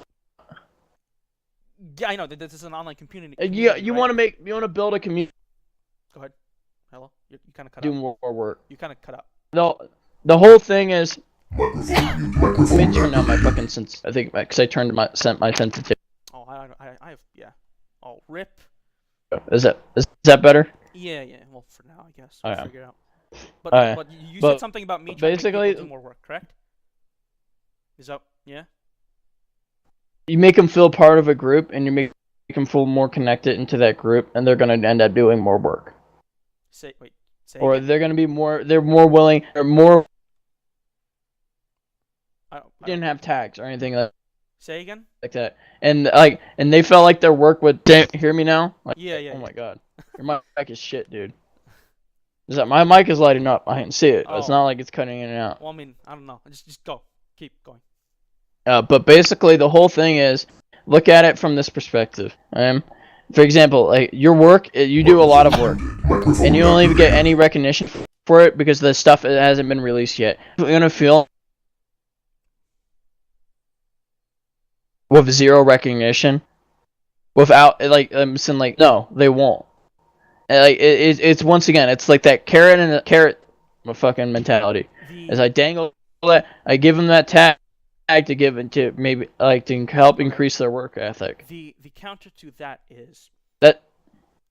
Yeah, I know. This is an online community. Yeah, you want to build a community. Go ahead. Hello. You kind of cut do out. more work. You kind of cut out. No, the whole thing is. Let me turn down my fucking I think because I turned my sensitivity. Oh, I have Oh, rip. Is that better? Yeah. Well, for now, I guess we'll figure it out. But you said something about me trying basically to make people do more work, correct? Is that yeah? You make them feel part of a group, and you make them feel more connected into that group, and they're gonna end up doing more work. Say or again. They're gonna be more. They're more willing. They're more. Didn't have tags or anything Say again. Like that, and they felt like their work would. Hear me now? Like, yeah. Oh my god, your mic is shit, dude. Is that my mic is lighting up? I can see it. It's not like it's cutting in and out. Well, I mean, I don't know. Just go. Keep going. But basically, the whole thing is, look at it from this perspective. For example, like your work, you do a lot of work, and you don't even get any recognition for it because the stuff hasn't been released yet. You're gonna feel with zero recognition, without I'm saying like no, they won't. Like it's once again, it's like that carrot and the carrot, fucking mentality. As I dangle it, I give them that tag to give it to maybe like to help increase their work ethic. The counter to that is that.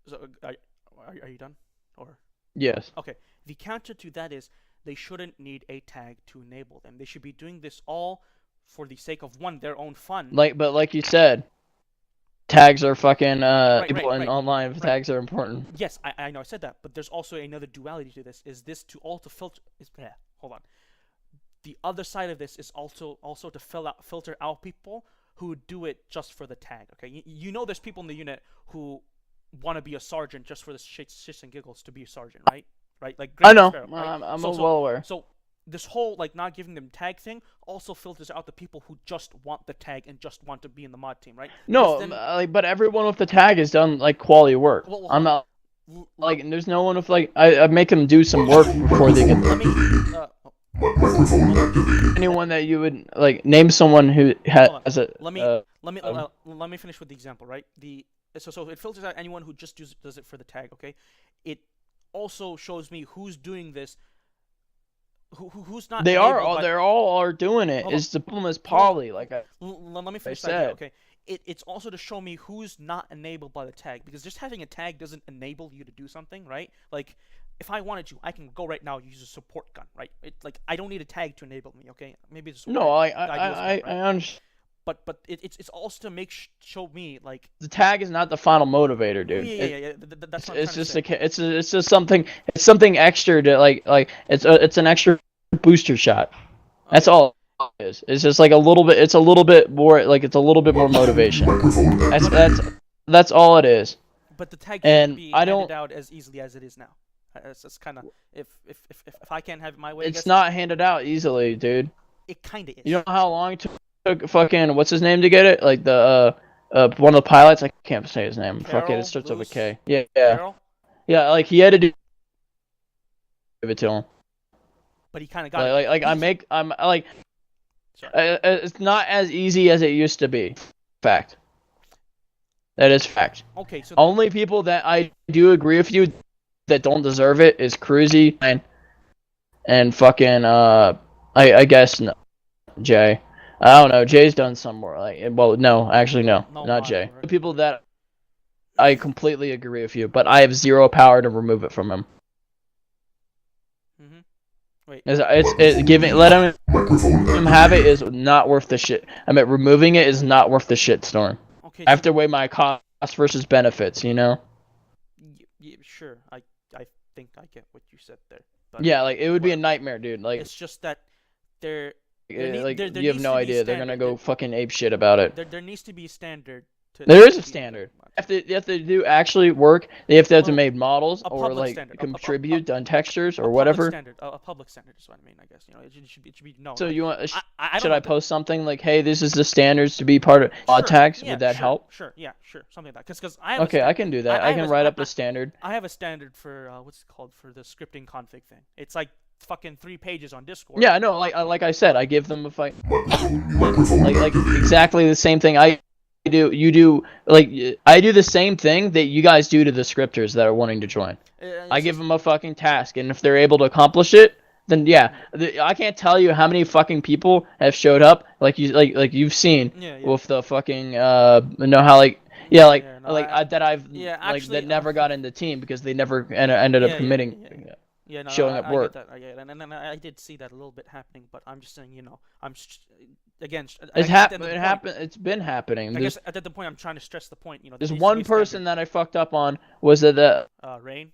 So, are you done? Or yes. Okay. The counter to that is they shouldn't need a tag to enable them. They should be doing this all for the sake of their own fun. But like you said, tags are fucking right. online. Tags are important. Yes, I know I said that, but there's also another duality to this. Is this to filter? Hold on. The other side of this is also to filter out people who do it just for the tag. Okay, you know there's people in the unit who want to be a sergeant just for the shits and giggles to be a sergeant, right? Right, like I know. Sparrow, right? I'm well aware. So this whole like not giving them tag thing also filters out the people who just want the tag and just want to be in the mod team, right? No, then, but everyone with the tag has done like quality work. Well, I'm not like there's no one with like I make them do some work before they get. Anyone that you would like name someone who has a. Let me finish with the example, right? So it filters out anyone who just does it for the tag. Okay, it also shows me who's doing this. Who's not? They're all doing it. It's the problem is poly. Like let me finish that idea, okay. It's also to show me who's not enabled by the tag, because just having a tag doesn't enable you to do something, right? Like, if I wanted to, I can go right now use a support gun, right? Like I don't need a tag to enable me, okay? Maybe it's no, I understand. But it's also to show me like the tag is not the final motivator, dude. Yeah. That's what it's just it's just something extra to like it's an extra booster shot. That's all it is. It's just like a little bit. It's a little bit more like it's a little bit more motivation. That's all it is. But the tag shouldn't be handed out as easily as it is now. It's kind of if I can't have it my way. It's not handed out easily, dude. It kind of is. You know how long it took fucking what's his name to get it? Like the one of the pilots. I can't say his name. Fuck it. It starts with a K. Yeah. Carol? Yeah. Like he had to give it to him. But he kind of got it. It's not as easy as it used to be. Fact. That is fact. Okay. So only people that I do agree with you that don't deserve it is Cruzy and fucking I guess no, Jay. I don't know. Jay's done some more. Not Jay. The people that I completely agree with you, but I have zero power to remove it from him. Wait. Let him have it is not worth the shit. I mean, removing it is not worth the shitstorm. Okay. I have to weigh my cost versus benefits. You know. Yeah, sure. I think I get what you said there. But yeah, like it would be a nightmare, dude. Like it's just that there you have no idea. They're gonna go fucking ape shit about it. There needs to be a standard. There is a standard. You have to do actually work. They have to make models or like contribute on textures or whatever. A public standard is what I mean. I guess it should be known. So you want? Should I post something like, "Hey, this is the standards to be part of mod tags"? Would that help? Sure. Yeah. Sure. Something like that. Because I can do that. I can write up a standard. I have a standard for what's it called for the scripting config thing. It's like fucking 3 pages on Discord. Yeah, no, like I said, I give them a fight. like exactly the same thing I do the same thing that you guys do to the scripters that are wanting to join. I give them a fucking task, and if they're able to accomplish it, then yeah. I can't tell you how many fucking people have showed up, like you've seen with the fucking that never got in the team because they never ended up committing. Showing up work. I get that. And I did see that a little bit happening, but I'm just saying, again. It's been happening. I guess at the point I'm trying to stress the point, there's one person that I fucked up on was that Rain.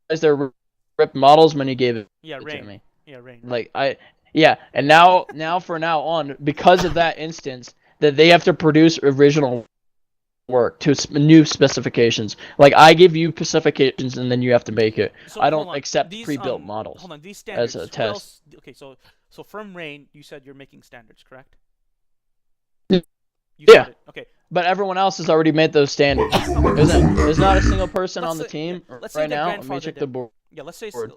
Is there ripped models when he gave it Rain. to me? Yeah, Rain. And now for now on, because of that instance, that they have to produce original work to new specifications. Like I give you specifications and then you have to make it. So, I don't accept pre-built models. Hold on, these standards as a test. Okay, so from Rain, you said you're making standards, correct? Yeah. You said it. Okay. But everyone else has already made those standards. There's not a single person on the team let's say right their now. Let me grandfather check did. the board. Yeah, let's say Board.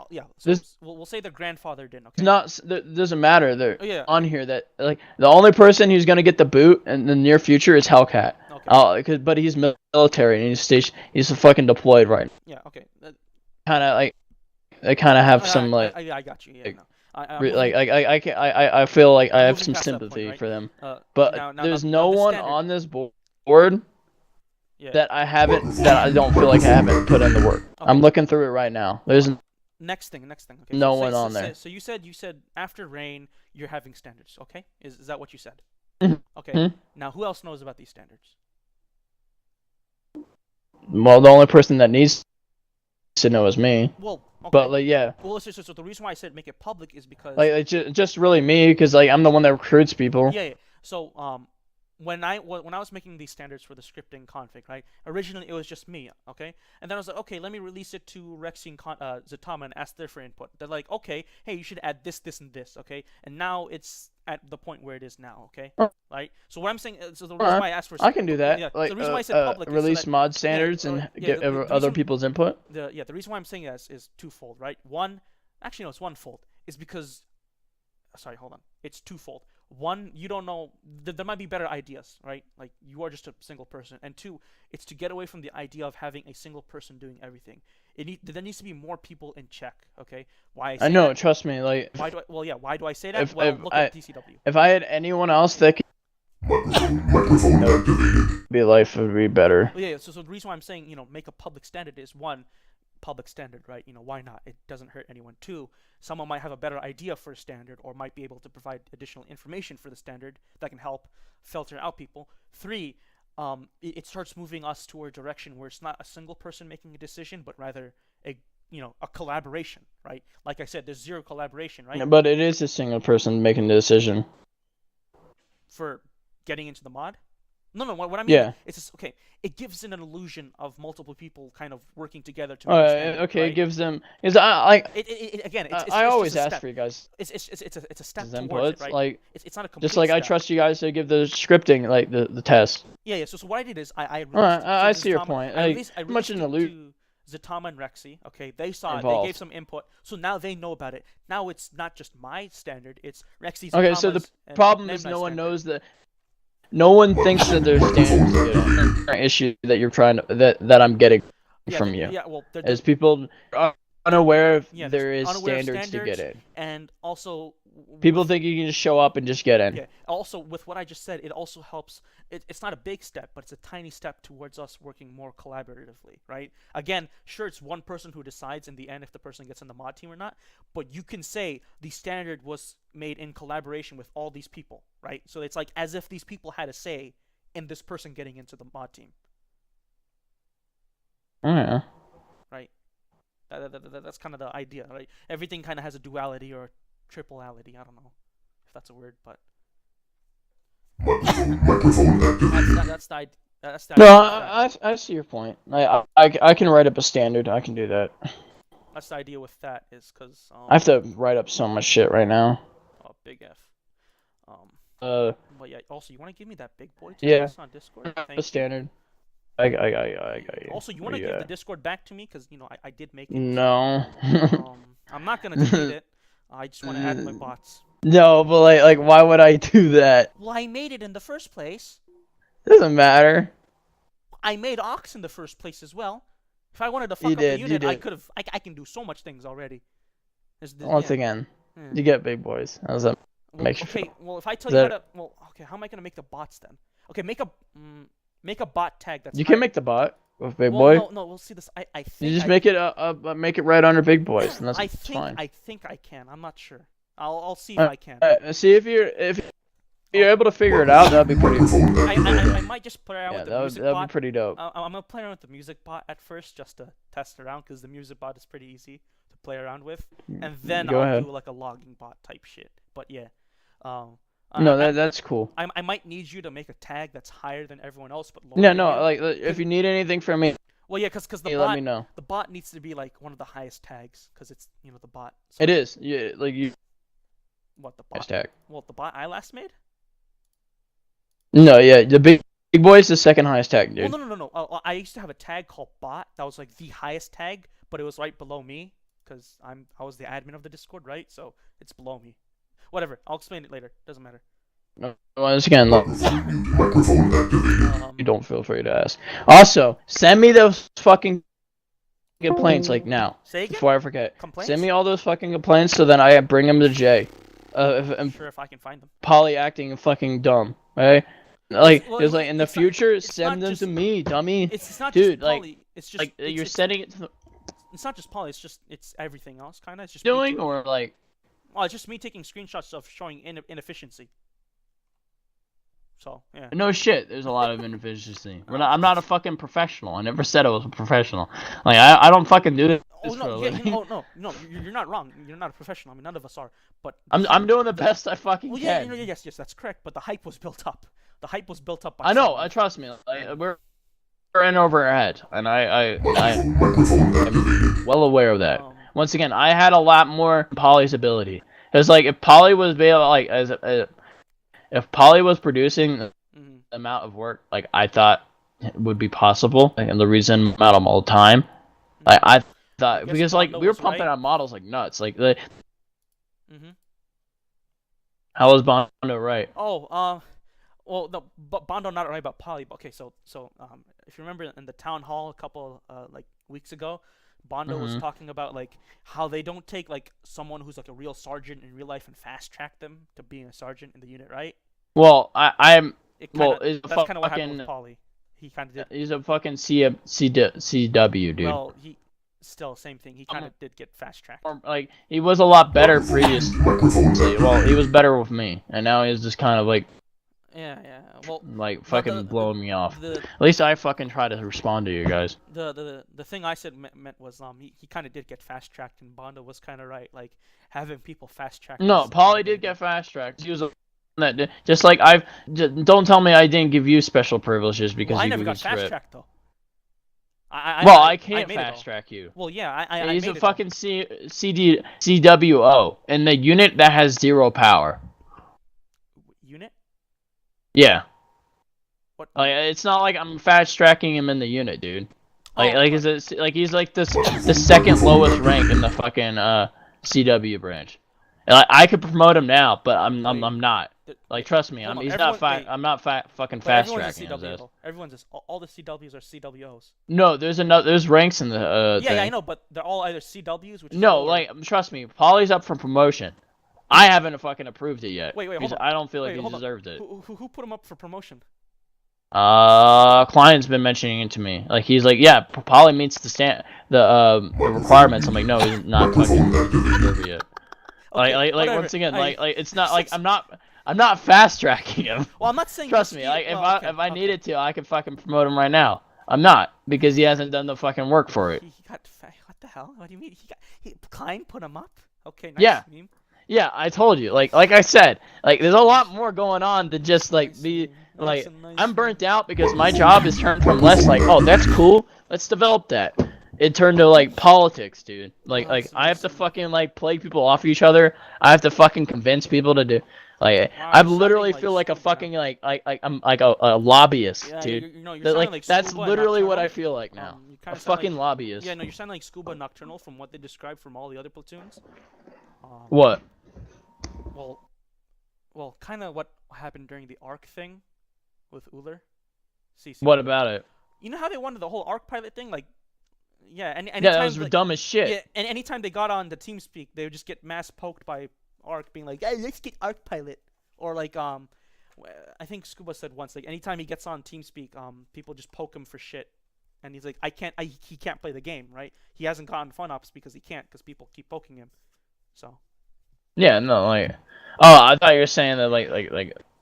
yeah. So This we'll say their grandfather did. it's Okay. not. It doesn't matter. They're Oh, yeah. on here that like the only person who's gonna get the boot in the near future is Hellcat. Okay. But he's military and he's stationed. He's fucking deployed right now. Yeah. Okay. Kind of like they kind of have some like. I got you. Yeah. Like, No. I feel like I have moving some past that point, sympathy right? for them. Now, But now, there's now, no this one standard. on this board Yeah. that I don't feel like I haven't put in the work. Okay. I'm looking through it right now. There's Next thing. Okay. no one on there. So you said after rain you're having standards. Okay. Is that what you said? Mhm. Okay. Mhm. Now who else knows about these standards? Well, the only person that needs to know is me. Well. Okay. But like, yeah, Well, so the reason why I said make it public is because like it's just really me because like I'm the one that recruits people. yeah. So when I was making these standards for the scripting config, right? Originally it was just me, okay? And then I was like, okay, let me release it to Rexy and Zatama and ask their for input. They're like, okay, hey, you should add this, this, and this, okay? And now it's at the point where it is now, okay? Right? So what I'm saying, so the reason why I asked for I can do that. yeah, Like the reason why I said public is release so that, mod standards and get the other reason, people's input. the reason why I'm saying that is twofold, right? One, actually no, it's onefold. Is because sorry, hold on. It's twofold. One, you don't know. There might be better ideas, right? Like you are just a single person. And two, it's to get away from the idea of having a single person doing everything. There needs to be more people in check. Okay, why I say I know. that? Trust me. Like Why do I? Well, yeah. Why do I say that? if, Well, if look I at DCW. if I had anyone else that could be life would be better. Well, yeah. So the reason why I'm saying make a public standard is one, public standard, right? Why not? It doesn't hurt anyone. Two, someone might have a better idea for a standard or might be able to provide additional information for the standard that can help filter out people. Three, it starts moving us to a direction where it's not a single person making a decision, but rather a collaboration, right? Like I said, there's zero collaboration, right? But it is a single person making the decision. For getting into the mod? No, what I mean is just, okay, it gives it an illusion of multiple people kind of working together to make a standard, okay, right? it gives them. Because I always ask for you guys. It's a step inputs, towards it, right? like it's not a complete just like step. I trust you guys to give the scripting like the test. Yeah. So what I did is I released I to see your Zatama- point. I Like, released much it in the loop. to Zatama and Rexy. Okay, they saw it. They Involved. gave some input. So now they know about it. Now it's not just my standard. It's Rexy's. Okay, so the Zatama's, and problem is Nemnai's no one standard. knows that. No one thinks that their standards are good. An issue that you're trying to that I'm getting from you. Yeah, well, As people are unaware of yeah, there is unaware of standards to get in. and also People think you can just show up and just get in. yeah. Also, with what I just said, it also helps. It's not a big step, but it's a tiny step towards us working more collaboratively, right? Again, sure, it's one person who decides in the end if the person gets in the mod team or not, but you can say the standard was made in collaboration with all these people, right? So it's like as if these people had a say in this person getting into the mod team. Yeah. Right? That's kind of the idea, right? Everything kind of has a duality or tripleality. I don't know if that's a word, but that's the idea. No, I see your point. I can write up a standard. I can do that. That's the idea with that is because I have to write up so much shit right now. oh, big F. But yeah, also you want to give me that big boy Yeah. on Discord? Thank A you. standard. I got you. Also, you want to give the Discord back to me because I did make it. No. I'm not gonna delete it. I just want to add my bots. No, but like why would I do that? Well, I made it in the first place. Doesn't matter. I made Ox in the first place as well. If I wanted to fuck You up did, the you unit, I did. could have. I can do so much things already. Once again, Yeah. you get big boys. How's that? Well, makes you okay, feel- well, if I tell Is you how that- to, well, okay, how am I gonna make the bots then? Okay, make a bot tag that's. You can higher- make the bot with big well, boy. No, we'll see this. I think. You just make it make it right under big boys, and that's I it's think fine. I think I can. I'm not sure. I'll see if I can. See if you're able to figure it out. That'd be pretty cool. I might just play around Yeah, with the that'd music be bot. pretty dope. I'm gonna play around with the music bot at first just to test around because the music bot is pretty easy to play around with, and then Go I'll ahead. do like a logging bot type shit. But yeah, No, that's cool. I might need you to make a tag that's higher than everyone else, but lower No, than no, you. like if you need anything from me, Well, yeah, because the let me know. the bot needs to be like one of the highest tags because it's the bot. So It is. Yeah, like you. what the bot? Hashtag. Well, the bot I last made. No, yeah, the big Big boy is the second highest tag, dude. Well, no. I used to have a tag called bot that was like the highest tag, but it was right below me because I was the admin of the Discord, right? So it's below me. Whatever. I'll explain it later. Doesn't matter. Once again, look, Um, you don't feel free to ask. Also, send me those fucking complaints like now. Say again? Before I forget. Complaints? Send me all those fucking complaints so then I bring them to Jay. I'm If sure if I can find them. Poly acting fucking dumb, right? Like, Well, it's like in the it's not- future, it's send not them just- to me, dummy. It's not Dude, just like- poly. It's just Like, you're it's, sending it to the It's not just poly. It's everything else. Kind of. It's just me doing or like. well, it's just me taking screenshots of showing inefficiency. So yeah. No shit, there's a lot of inefficiency. I'm not a fucking professional. I never said I was a professional. Like, I don't fucking do this Oh for a no, yeah, living. no, you're not wrong. You're not a professional. I mean, none of us are. But I'm doing the best I fucking well, yeah, can. yes, that's correct. But the hype was built up. The hype was built up by I know. someone. Trust me. Like, we're in over our head, and I'm well aware of that. Once again, I had a lot more Poly's ability. It's like if Poly was like if Poly was producing the amount of work like I thought would be possible, and the reason amount of all the time, I thought because like we were pumping out models like nuts. Like how was Bondo right? Oh, well, no, but Bondo not right about Poly. Okay, so if you remember in the town hall a couple like weeks ago, Bondo was talking about like how they don't take like someone who's like a real sergeant in real life and fast track them to being a sergeant in the unit, right? Well, I'm that's kind of what happened with Poly. He kind of did. He's a fucking CW, dude. Well, he still same thing. He kind of did get fast tracked. Like he was a lot better previously. Well, he was better with me, and now he's just kind of like. Yeah. Well, like fucking blowing me off. At least I fucking try to respond to you guys. The thing I said meant was he kind of did get fast tracked, and Bondo was kind of right, like having people fast tracked. No, Poly did get fast tracked. He was that just like don't tell me I didn't give you special privileges because I you never got fast tracked though. I can't fast track you. Well, yeah, I he's made a fucking CWO in the unit that has 0 power. Unit? Yeah. What? Like it's not like I'm fast tracking him in the unit, dude. Like is it like he's like the second lowest rank in the fucking CW branch. And I could promote him now, but I'm not. Like trust me, I'm not fucking fast tracking him. Everyone's just all the CWs are CWOs. No, there's ranks in the yeah, thing. I know, but they're all either CWs, which no, like trust me, Poly's up for promotion. I haven't fucking approved it yet. Wait, hold on. I don't feel like he deserved it. Who put him up for promotion? Client's been mentioning it to me. Like he's like, yeah, Poly meets the requirements. I'm like, no, he's not fucking deserve it yet. Okay, like once again, like it's not like I'm not fast tracking him. Well, I'm not saying. Trust me, like if I needed to, I could fucking promote him right now. I'm not because he hasn't done the fucking work for it. He got what the hell? What do you mean? Client put him up? Okay, nice. Yeah. Meme. Yeah, I told you. Like I said, like there's a lot more going on than just like be like I'm burnt out because my job is turned from less like, oh, that's cool, let's develop that. It turned to like politics, dude. Like I have to fucking like play people off each other. I have to fucking convince people to do. Like I literally feel like a fucking like I'm like a lobbyist, dude. You're like that's literally what I feel like now. A fucking lobbyist. Yeah, no, you're sounding like Scuba Nocturnal from what they described from all the other platoons. What? Well, kind of what happened during the ARC thing with Euler. What about it? You know how they wanted the whole ARC pilot thing, like, yeah, and that was dumb as shit. Yeah, and anytime they got on the TeamSpeak, they would just get mass poked by ARC, being like, "Hey, let's get ARC pilot," or like, I think Scuba said once, like, anytime he gets on TeamSpeak, people just poke him for shit, and he's like, he can't play the game, right? He hasn't gotten fun ops because he can't, because people keep poking him, so. Yeah, no, like, oh, I thought you were saying that, like,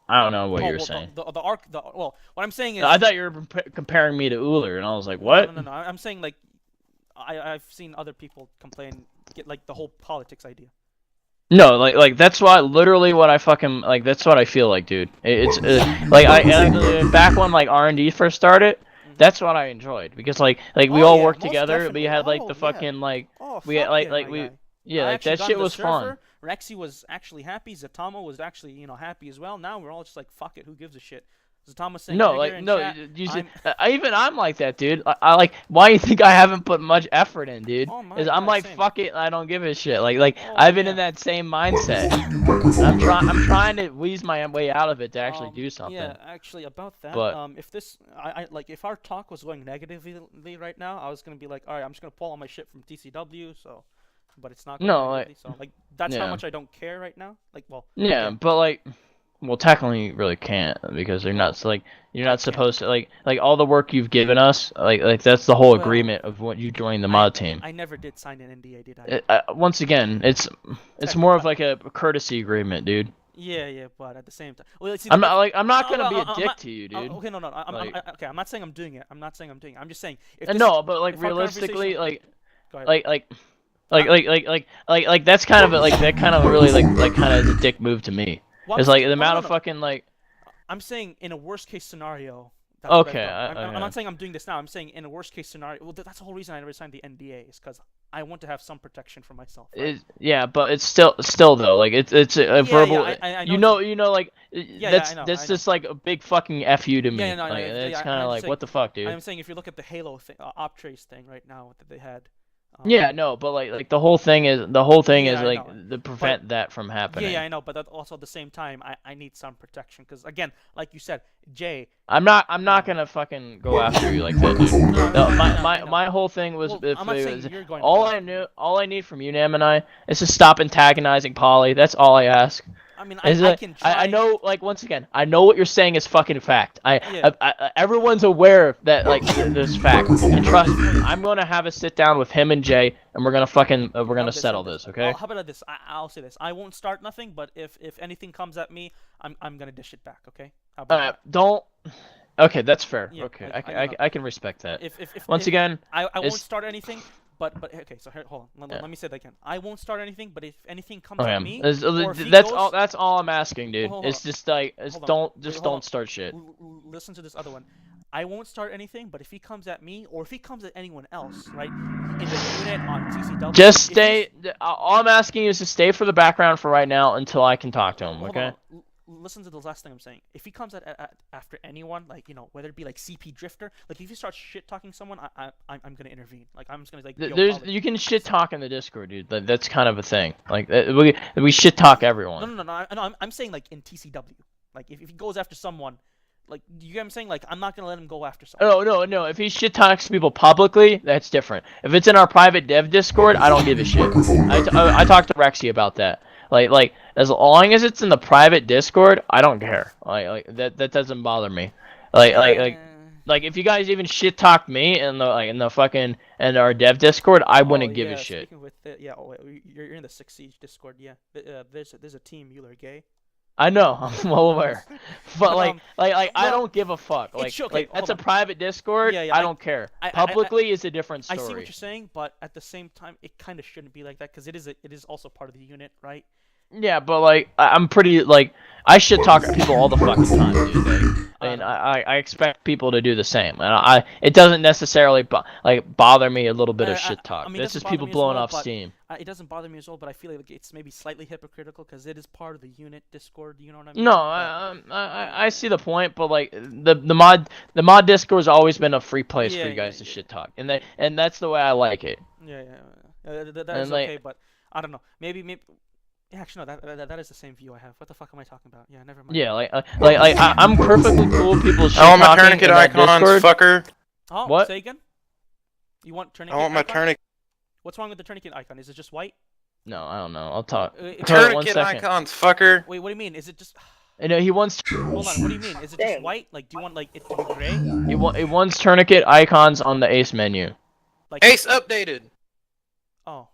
I don't know what you were saying. What I'm saying is. I thought you were comparing me to Euler, and I was like, what? No. I'm saying, like, I've seen other people complain, get, like, the whole politics idea. No, like that's literally what I fucking, like, that's what I feel like, dude. It's, like, back when, like, R&D first started, that's what I enjoyed, because, like, we all worked together, definitely. We had, like, the fucking, like, we had, like, yeah, like, that shit was fun. Rexy was actually happy. Zatama was actually, happy as well. Now we're all just like, fuck it, who gives a shit? So Tom was saying No, you're here like in no, chat. I'm like that, dude. I like. Why do you think I haven't put much effort in, dude? Oh my Is I'm God, like same. fuck it, I don't give a shit. Like Oh I've been yeah. in that same mindset. I'm trying to wheeze my way out of it to actually do something. Yeah, actually about that. But If this, I like if our talk was going negatively right now, I was gonna be like, all right, I'm just gonna pull all my shit from TCW. So, but it's not going no, negatively. like So like that's how yeah, much I don't care right now. Like, well, yeah, yeah, but like. Well, technically, you really can't because they're not you're I not can't. supposed to like all the work you've given us like that's the whole Well, agreement of what you joining the mod team. I never did sign an NDA, did I? Once again, it's more of like a courtesy agreement, dude. Yeah, but at the same time, well, see, I'm not gonna be a I'm dick not, to you, dude. okay, no, Like, okay, I'm not saying I'm doing it. I'm not saying I'm doing it. I'm just saying if and this, no, but like if our realistically, conversation, go ahead. like that's kind of like that kind of really like kind of is a dick move to me. Well, It's like the amount of fucking like. I'm saying in a worst case scenario, that's what I've Okay, done. I'm okay. not saying I'm doing this now. I'm saying in a worst case scenario. Well, that's the whole reason I never signed the NDA is because I want to have some protection for myself. Right? Yeah, but it's still though like it's a verbal. I you know like that's just like a big fucking fu to me. No, like it's I'm kind of just like saying, what the fuck, dude. I'm saying if you look at the Halo thing, Optrace thing right now that they had. Yeah, no, but like the whole thing is like to prevent that from happening. Yeah, I know, but also at the same time, I need some protection because again, like you said, Jay. I'm not gonna fucking go after you like that, dude. My whole thing was I'm not saying you're going. all I need from you, Nam and I, is to stop antagonizing Polly. That's all I ask. I mean, I can try. I know, like once again, I know what you're saying is fucking fact. Everyone's aware that like this fact. And trust me, I'm gonna have a sit down with him and Jay, and we're gonna settle this, okay? Well, how about this? I'll say this. I won't start nothing, but if anything comes at me, I'm gonna dish it back, okay? How about that? Don't. Okay, that's fair. Yeah, okay, like, I can respect that. If once again, I won't start anything. But okay, so here, hold on. Let me say that again. I won't start anything, but if anything comes at me, that's all I'm asking, dude. It's just like don't start shit. Listen to this other one. I won't start anything, but if he comes at me or if he comes at anyone else, right, in the unit on TCW, just stay. All I'm asking you is to stay for the background for right now until I can talk to him. Okay. Listen to the last thing I'm saying. If he comes after anyone, like whether it be like CP Drifter, like if you start shit talking someone, I'm gonna intervene. Like I'm just gonna like. You can shit talk in the Discord, dude. That's kind of a thing. Like we shit talk everyone. No. I'm saying like in TCW. Like if he goes after someone, like you get what I'm saying. Like I'm not gonna let him go after someone. No. If he shit talks people publicly, that's different. If it's in our private dev Discord, I don't give a shit. I talked to Rexy about that. Like as long as it's in the private Discord, I don't care. Like that doesn't bother me. Like if you guys even shit talked me in the fucking and our dev Discord, I wouldn't give a shit. You're in the 6 Siege Discord, yeah. There's a team Euler gay. I know, I'm well aware, but I don't give a fuck. Like that's a private Discord. I don't care. Publicly is a different story. I see what you're saying, but at the same time, it kind of shouldn't be like that because it is also part of the unit, right? Yeah, but like I'm pretty like I shit talk people all the fucking time, dude. Like, I expect people to do the same, and it doesn't necessarily bother me a little bit of shit talk. It's just people blowing off steam. It doesn't bother me as well, but I feel like it's maybe slightly hypocritical because it is part of the unit Discord. You know what I mean? No, I see the point, but like the mod Discord has always been a free place for you guys to shit talk, and that's the way I like it. Yeah. That is okay, but I don't know. Maybe. Yeah, actually, no. That is the same view I have. What the fuck am I talking about? Yeah, never mind. Yeah, I'm perfectly cool with people shit I want my talking tourniquet in that icons, Discord. fucker. Oh, what? Say again? You want tourniquet? I want my tourniquet. What's wrong with the tourniquet icon? Is it just white? No, I don't know. I'll talk. Tourniquet icons, fucker. Wait, what do you mean? Is it just? I know he wants. Hold on. What do you mean? Is it just white? Like, do you want like it to be gray? He wants tourniquet icons on the Ace menu. Like Ace updated. Oh.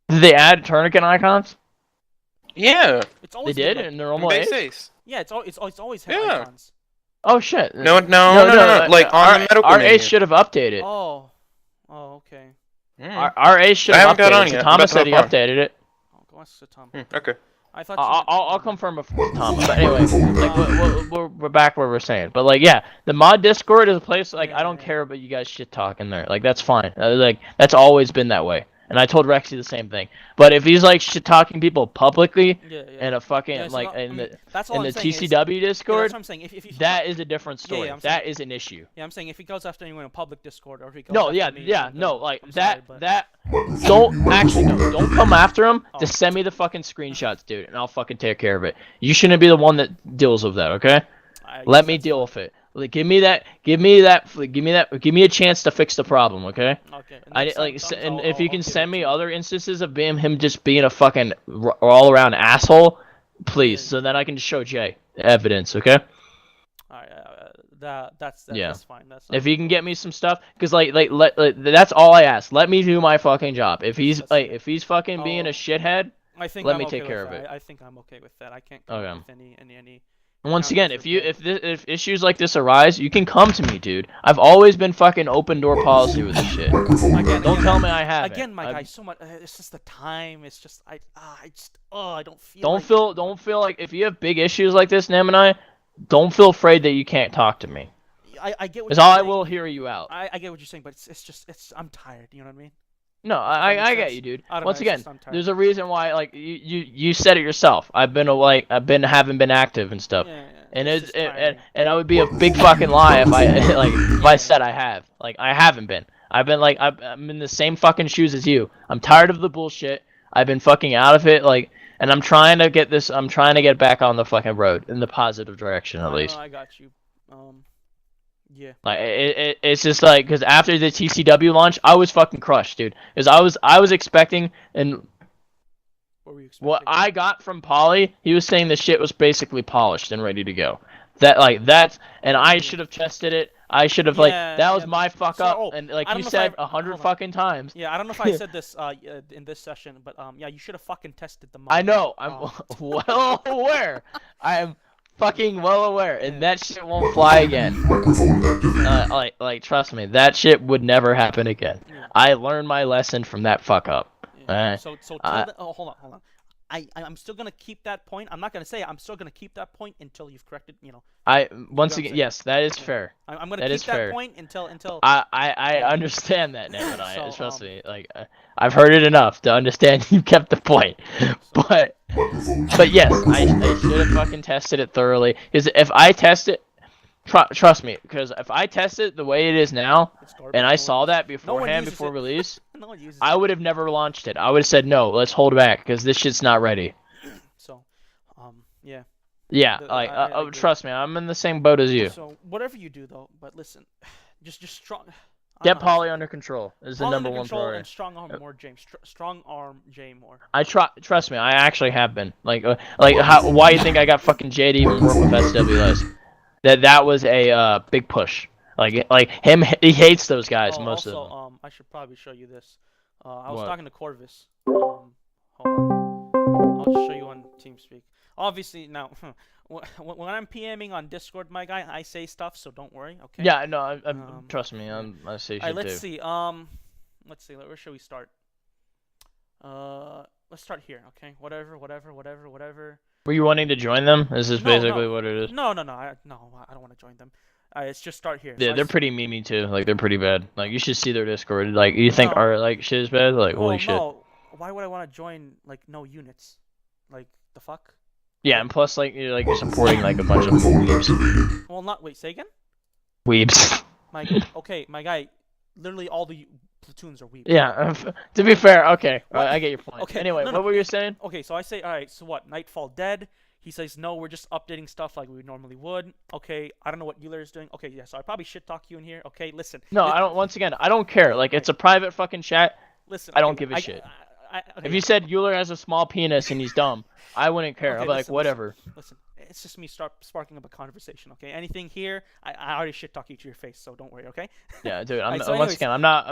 Did they add tourniquet icons? Yeah. It's always they did like, in normal base Ace? Ace. Yeah, it's always had icons. Oh shit. No. Like our, on the medical our menu. Ace should have updated. Oh, okay. Our Ace should have updated. So Thomas said he updated it. Oh, go ask Tom. Okay. I thought. I'll confirm it with Thomas. But anyway, like we're back where we're saying. But like yeah, the mod Discord is a place like I don't care about you guys shit talking there. Like that's fine. Like that's always been that way. and I told Rexy the same thing. But if he's like shit talking people publicly in a fucking so like no, in I mean, the that's all in I'm the saying is- TCW Yeah, Discord, that's what I'm saying. If that is a different story. I'm That saying- is an issue. Yeah, I'm saying if he goes after anyone in public Discord, or if he goes No, after yeah, me, yeah, then no, like I'm that, sorry, but- that. Don't come after him. Oh. Just send me the fucking screenshots, dude, and I'll fucking take care of it. You shouldn't be the one that deals with that, okay? Let me deal with it. Like, give me a chance to fix the problem, okay? Okay. And if you can send me other instances of him just being a fucking all around asshole, please, so then I can show Jay evidence, okay? Alright, that's fine. That's If you can get me some stuff, cause like that's all I ask. Let me do my fucking job. If he's fucking being a shithead, I think let I'm me okay take care with of that. it. I think I'm okay with that. I can't come up with any. And once again, if issues like this arise, you can come to me, dude. I've always been fucking open door policy with this shit. Don't tell me I haven't. Again, my guy, so much. It's just the time. It's just I don't feel. Don't feel like if you have big issues like this, Nam and I, don't feel afraid that you can't talk to me. I get what. Because I will hear you out. I get what you're saying, but it's I'm tired. You know what I mean? No, I get you, dude. Once again, I'm tired. there's a reason why, like you said it yourself. Haven't been active and stuff. Yeah. And and I would be a big fucking lie if I said I have. Like, I haven't been. I'm in the same fucking shoes as you. I'm tired of the bullshit. I've been fucking out of it, like, and I'm trying to get back on the fucking road in the positive direction at least. I got you. Yeah. Like it's just like, because after the TCW launch, I was fucking crushed, dude. Because I was expecting, and what I got from Polly, he was saying the shit was basically polished and ready to go. And I should have tested it. I should have that was my fuck up, and like you said 100 fucking times. Yeah, I don't know if I said this in this session, but yeah, you should have fucking tested the mod. I know. I'm well aware. I am fucking well aware, and that shit won't fly again. Like trust me, that shit would never happen again. Yeah. I learned my lesson from that fuck up. Yeah. Hold on. I'm still gonna keep that point. I'm not gonna say it. I'm still gonna keep that point until you've corrected. You know. Once again, yes, that is fair. I'm gonna keep that point until. I understand that now, and trust me. Like I've heard it enough to understand you kept the point. But yes, I should have fucking tested it thoroughly. Because if I test it, trust me. Because if I test it the way it is now, and I saw that beforehand before release, I would have never launched it. I would have said no. Let's hold back because this shit's not ready. So, yeah. Yeah, trust me, I'm in the same boat as you. So whatever you do though, but listen, just strong. Get Polly under control is the number one priority. And strong arm more James. Strong arm Jay more. Trust me, I actually have been. Why you think I got fucking Jay to even work with SWS? That was a big push. Like him, he hates those guys most of them. I should probably show you this. I was What? talking to Corvus. Hold on. I'll show you on TeamSpeak. Obviously, now, when I'm PMing on Discord, my guy, I say stuff, so don't worry, okay? Yeah, no, trust me, I say shit Alright, let's too. see. Let's see. Where should we start? Let's start here, okay? Whatever. Were you wanting to join them? Is this basically what it is? No. I don't want to join them. Let's just start here. Yeah, So they're pretty memey too. Like, they're pretty bad. Like, you should see their Discord. Like, you think No. our shit is bad? Like, holy shit. No. Why would I want to join no units? Like, the fuck? Yeah, and plus, you're supporting a bunch of weebs. Well, wait, say again? Weebs. My guy, literally all the platoons are weebs. Yeah, to be fair, okay, What? I get your point. Okay, Anyway, no. what were you saying? Okay, so I say, alright, so what? Nightfall dead? He says, no, we're just updating stuff like we normally would. Okay, I don't know what Euler is doing. Okay, yeah, so I probably shit talk you in here. Okay, listen. No, I don't. Once again, I don't care. Like, it's a private fucking chat. Listen. I don't give a shit. Okay, If you said Euler has a small penis and he's dumb, I wouldn't care. okay, I'd be like, listen, whatever. Listen, it's just me sparking up a conversation, okay? Anything here, I already shit talk you to your face, so don't worry, okay? Yeah, dude. Alright, so Once anyways, again, I'm not.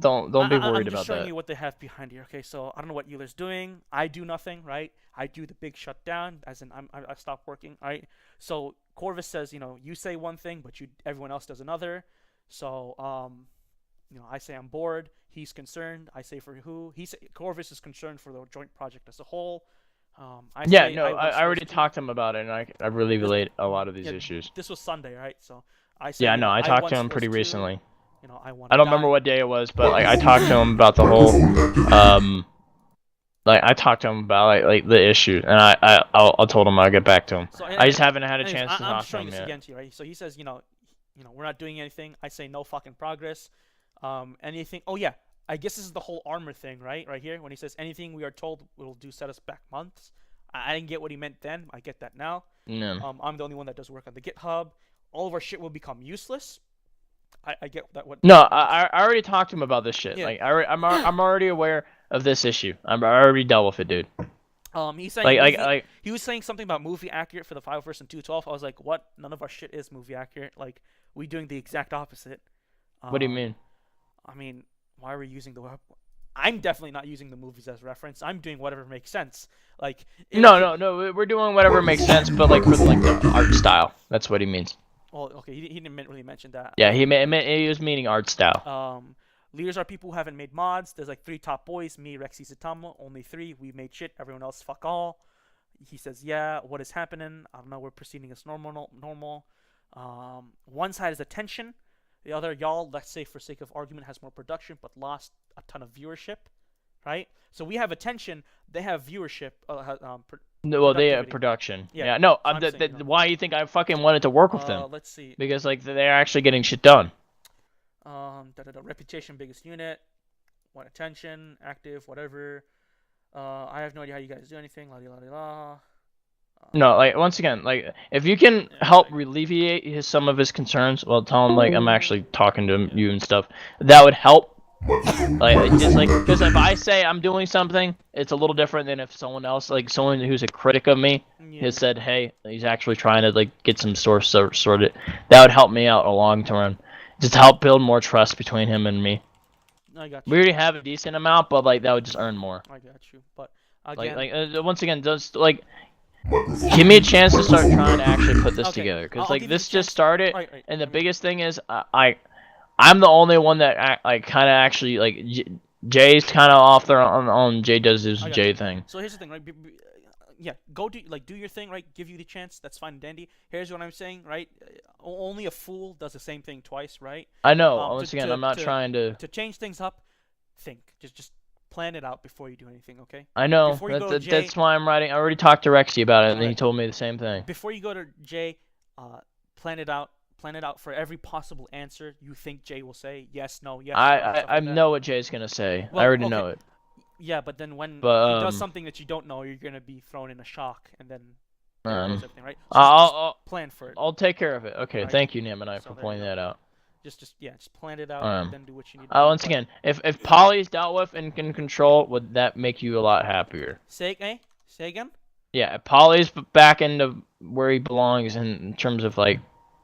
Don't be worried I'm about just showing that. you what they have behind here, okay? So I don't know what Euler's doing. I do nothing, right? I do the big shutdown, as in I stop working, right? So Corvus says, you say one thing, but everyone else does another. So I say I'm bored. He's concerned. I say for who? Corvus is concerned for the joint project as a whole. I already talked to him about it, and I really relate a lot of these issues. This was Sunday, right? So I say. Yeah, no, I talked to him once pretty was two. recently. you know, I want. I don't remember what day it was, but like I talked to him about the whole like I talked to him about like the issue, and I told him I'll get back to him. So, I just haven't had a anyways, chance to I'm talk to showing him this yet. again to you, right? So he says, you know, we're not doing anything. I say no fucking progress. Anything. Oh yeah, I guess this is the whole armor thing, right? Right here, when he says anything we are told will do set us back months. I didn't get what he meant then. I get that now. Yeah. I'm the only one that does work on the GitHub. All of our shit will become useless. I get that. What? No, I already talked to him about this shit. Yeah. Like I'm already aware of this issue. I already dealt with it, dude. He's saying Like he was saying something about movie accurate for the 501st and 212. I was like, what? None of our shit is movie accurate. Like, we doing the exact opposite. What do you mean? I mean, why are we using the? I'm definitely not using the movies as reference. I'm doing whatever makes sense. Like, No. We're doing whatever makes sense, but like for like the art style. That's what he means. Well, okay, he didn't really mention that. Yeah, he was meaning art style. Leaders are people who haven't made mods. There's like 3 top boys, me, Rexy, Satama. Only 3. We made shit. Everyone else, fuck all. He says, yeah, what is happening? I don't know. We're proceeding as normal. One side is attention. The other, y'all, let's say for sake of argument, has more production but lost a ton of viewership, right? So we have attention. They have viewership. Well, they have production. Yeah, no. Why you think I fucking wanted to work with them? Let's see. Because like they're actually getting shit done. Reputation, biggest unit. Want attention, active, whatever. I have no idea how you guys do anything. La di la di la. No, like once again, like if you can help alleviate some of his concerns, well, tell him like I'm actually talking to you and stuff. That would help. Like just like because if I say I'm doing something, it's a little different than if someone else, like someone who's a critic of me, has said, hey, he's actually trying to like get some source sorted. That would help me out a long term, just to help build more trust between him and me. I got you. We already have a decent amount, but like that would just earn more. I got you, but again, like once again, just like give me a chance to start trying to actually put this together, because like this just started, right. and the biggest thing is I'm the only one that I kind of actually like. Jay's kind of off there on Jay does his Jay thing. So here's the thing, right? Yeah, go do your thing, right? Give you the chance. That's fine and dandy. Here's what I'm saying, right? Only a fool does the same thing twice, right? I know. Once again, I'm not trying to change things up. Think, just plan it out before you do anything, okay? I know. That's why I'm writing. I already talked to Rexy about it, and he told me the same thing. Before you go to Jay, plan it out. Plan it out for every possible answer you think Jay will say. Yes, no, yes. I know what Jay's gonna say. Well, I already know it. Yeah, but then when he does something that you don't know, you're gonna be thrown in a shock, and then everything, right? So I'll plan for it. I'll take care of it. Okay, thank you, Nam and I, for pointing that out. Just plan it out, and then do what you need to do. Once again, if Polly's dealt with and can control, would that make you a lot happier? Say again? Yeah, if Polly's back into where he belongs in terms of like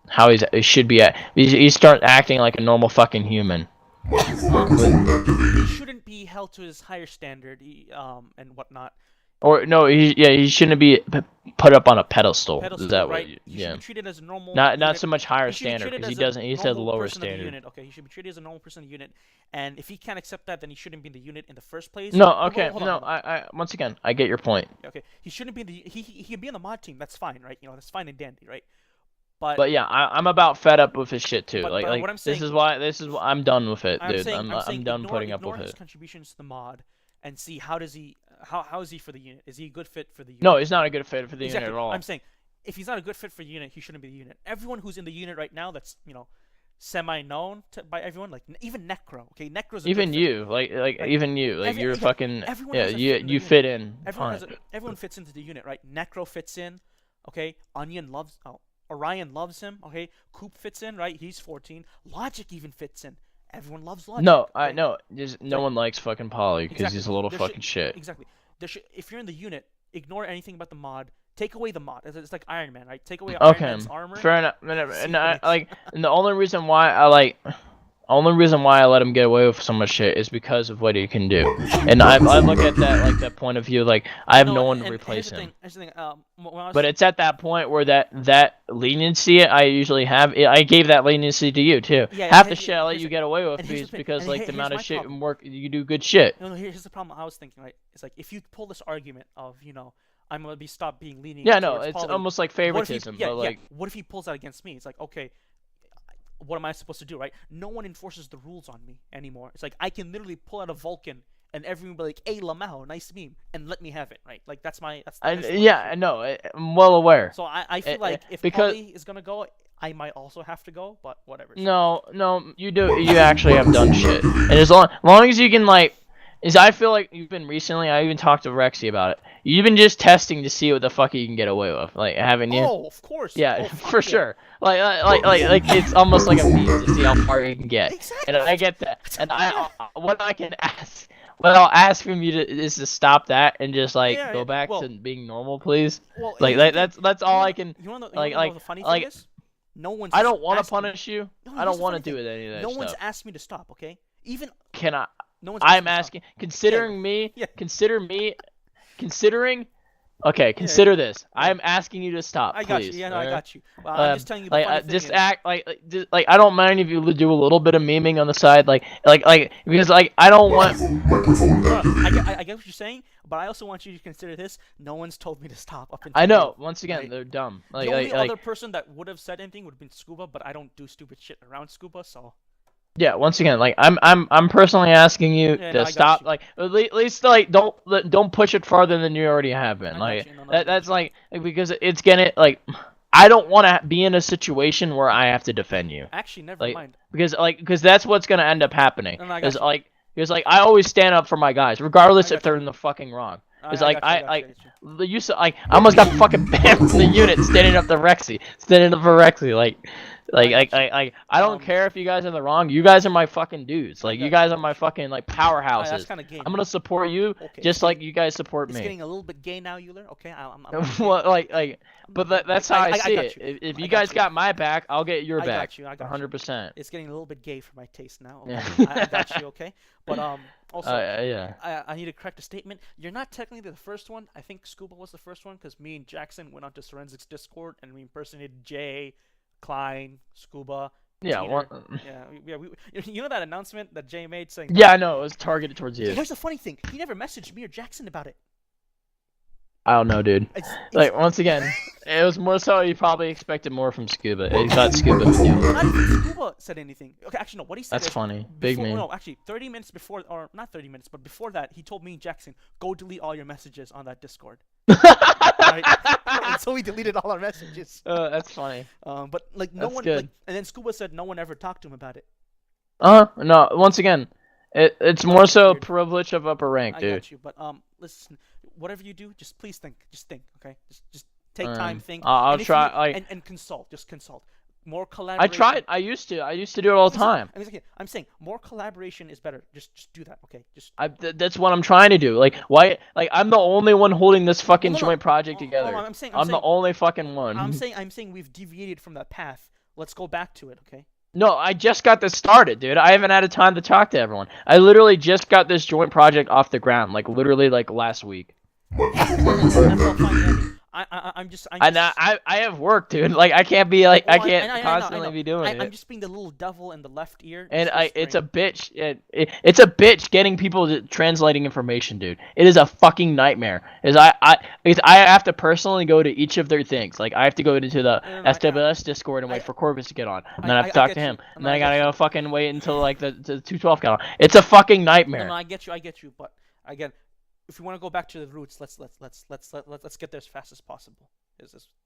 how he should be at. He starts acting like a normal fucking human. He shouldn't be held to his higher standard, and whatnot. Or no, he shouldn't be put up on a pedestal. Is that right? what? He should be treated as a normal. Not so much higher standard, because he doesn't. He said lower standard. Okay, he should be treated as a normal person in the unit, and if he can't accept that, then he shouldn't be in the unit in the first place. No, okay, no. I once again, I get your point. Okay, he shouldn't be in the. He can be on the mod team. That's fine, right? You know, that's fine and dandy, right? But yeah, I'm about fed up with his shit too. But what I'm saying, this is why I'm done with it, dude. I'm done putting up with Ignore his it. contributions to the mod, and see how is he for the unit? Is he a good fit for the unit? No, he's not a good fit for the unit at all. I'm saying if he's not a good fit for the unit, he shouldn't be the unit. Everyone who's in the unit right now, that's semi-known by everyone, like even Necro. Okay, Necro's a even good you, fit. like even you, like you're fucking you fit in. Everyone fits into the unit, right? Necro fits in. Okay, Orion loves him. Okay, Coop fits in, right? He's 14. Logic even fits in. Everyone loves Logic. No, I know. No one likes fucking Polly because he's a little fucking shit. Exactly. If you're in the unit, ignore anything about the mod. Take away the mod. It's like Iron Man, right? Take away Iron Man's armor. Fair enough. And the only reason why I let him get away with so much shit is because of what he can do. And I look at that point of view, like I have no one to replace him. But it's at that point where that leniency I usually have, I gave that leniency to you too. Half the shit I let you get away with because like the amount of shit and work you do good shit. No, here's the problem I was thinking, right? It's like if you pull this argument of I'm gonna stop being lenient. Yeah, no, it's almost like favoritism. But like, what if he pulls that against me? It's like, okay, what am I supposed to do, right? No one enforces the rules on me anymore. It's like I can literally pull out a Vulcan and everyone will be like, "Hey, Lamau, nice meme," and let me have it, right? Like that's the Yeah, I know. I'm well aware. So I feel like if because Polly is gonna go, I might also have to go, but whatever. no, you do. You actually have done shit, and as long as you can I feel like you've been recently. I even talked to Rexy about it. You've been just testing to see what the fuck you can get away with, like haven't you? Oh, of course. Yeah, Oh, for yeah. sure. Like it's almost like a meme to see how far you can get. Exactly. And I get that. And what I'll ask from you is to stop that and just go back to being normal, please. Well, That's all I can. You wanna like know the funny thing is? No one's. I don't want to asked me- punish you. No, I here's don't the want funny to do thing. with any of that No stuff. one's asked me to stop. Okay. Even Can I? no one's. asked I'm me to stop. asking. Considering me. Yeah. Considering. Okay, consider this. I'm asking you to stop. I got you. Please, Yeah, no, I alright? got you. Well, I'm just telling you. The funny thing Just is, act like I don't mind if you do a little bit of memeing on the side, because I don't want. I get what you're saying, but I also want you to consider this. No one's told me to stop up until I know. now, Once again, right? they're dumb. The only other person that would have said anything would have been Scuba, but I don't do stupid shit around Scuba, so. Yeah. Once again, I'm personally asking you to stop. At least don't push it farther than you already have been. That's because it's gonna I don't want to be in a situation where I have to defend you. Actually, never mind. Because that's what's gonna end up happening. No, I got you. Because I always stand up for my guys, regardless if they're in the fucking wrong. Because I almost got fucking banned from the unit standing up for Rexy. I don't care if you guys are in the wrong. You guys are my fucking dudes. You guys are my fucking powerhouses. That's kind of gay. I'm gonna support you just like you guys support me. It's getting a little bit gay now, Euler. Okay, But that's how I see it. If you guys got my back, I'll get your back. I got you. 100%. It's getting a little bit gay for my taste now. Okay? Yeah. I got you. Okay, but also yeah. I need to correct a statement. You're not technically the first one. I think Scuba was the first one because me and Jackson went onto Forensics Discord and we impersonated Jay, Klein, Scuba. Yeah, you know that announcement that Jay made saying. Yeah, I know it was targeted towards you. Here's the funny thing: he never messaged me or Jackson about it. I don't know, dude. Once again, it was more so you probably expected more from Scuba. He thought Scuba would do it. Not even Scuba said anything. Okay, actually, no. What he said. That's funny. Big meme. No, actually, 30 minutes before, or not 30 minutes, but before that, he told me and Jackson, go delete all your messages on that Discord. Right? And so we deleted all our messages. That's funny. But no one. Good. And then Scuba said no one ever talked to him about it. No. Once again, it's more so privilege of upper rank, dude. I got you, but listen. Whatever you do, just please think. Just think, okay? Just take time, think. I'll try. And consult. Just consult. More collaboration. I tried. I used to do it all the time. I'm saying more collaboration is better. Just do that, okay? That's what I'm trying to do. Why? I'm the only one holding this fucking joint project together. I'm the only fucking one. I'm saying we've deviated from that path. Let's go back to it, okay? No, I just got this started, dude. I haven't had time to talk to everyone. I literally just got this joint project off the ground, literally last week. That's all fine, Andy. I have work, dude. I can't be I can't constantly be doing it. I'm just being the little devil in the left ear. And it's a bitch. It's a bitch getting people translating information, dude. It is a fucking nightmare. I have to personally go to each of their things. I have to go into the SWS Discord and wait for Corvus to get on, and then I have to talk to him, and then I gotta go fucking wait until the 212 get on. It's a fucking nightmare. No, I get you. But again, if you want to go back to the roots, let's get there as fast as possible.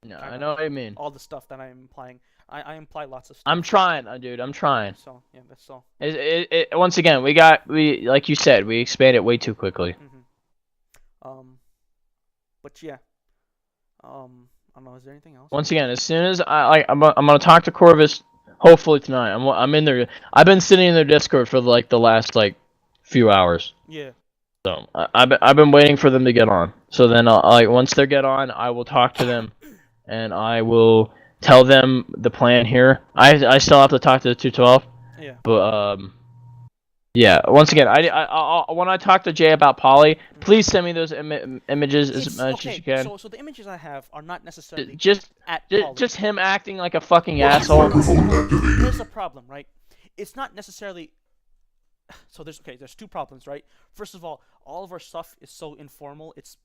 I know what I mean. All the stuff that I'm implying, I imply lots of stuff. I'm trying, dude. I'm trying. So yeah, that's all. Once again, we like you said, we expanded way too quickly. But yeah, I don't know. Is there anything else? Once again, as soon as I'm gonna talk to Corvus, hopefully tonight. I'm in there. I've been sitting in their Discord for the last few hours. Yeah. So I've been waiting for them to get on. So then once they get on, I will talk to them, and I will tell them the plan here. I still have to talk to the 212. Yeah. But yeah. Once again, I when I talk to Jay about Polly, please send me those images as much as you can. So the images I have are not necessarily just him acting like a fucking asshole. Here's the problem, right? It's not necessarily. So there's two problems, right? First of all of our stuff is so informal. It's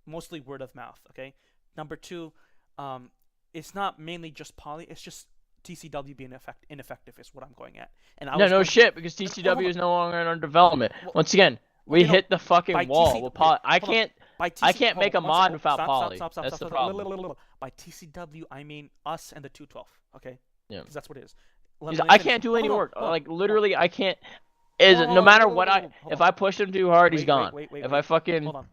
mostly word of mouth, okay? Number two, it's not mainly just Poly. It's just TCW being ineffective is what I'm going at. And no shit, because TCW is no longer under development. Once again, we hit the fucking wall with Poly. I can't make a mod without Poly. That's the problem. By TCW, I mean us and the 212. Okay. Yeah. Because that's what it is. I can't do any work. Like literally, I can't. No matter what if I push him too hard, he's gone. If I fucking hold on.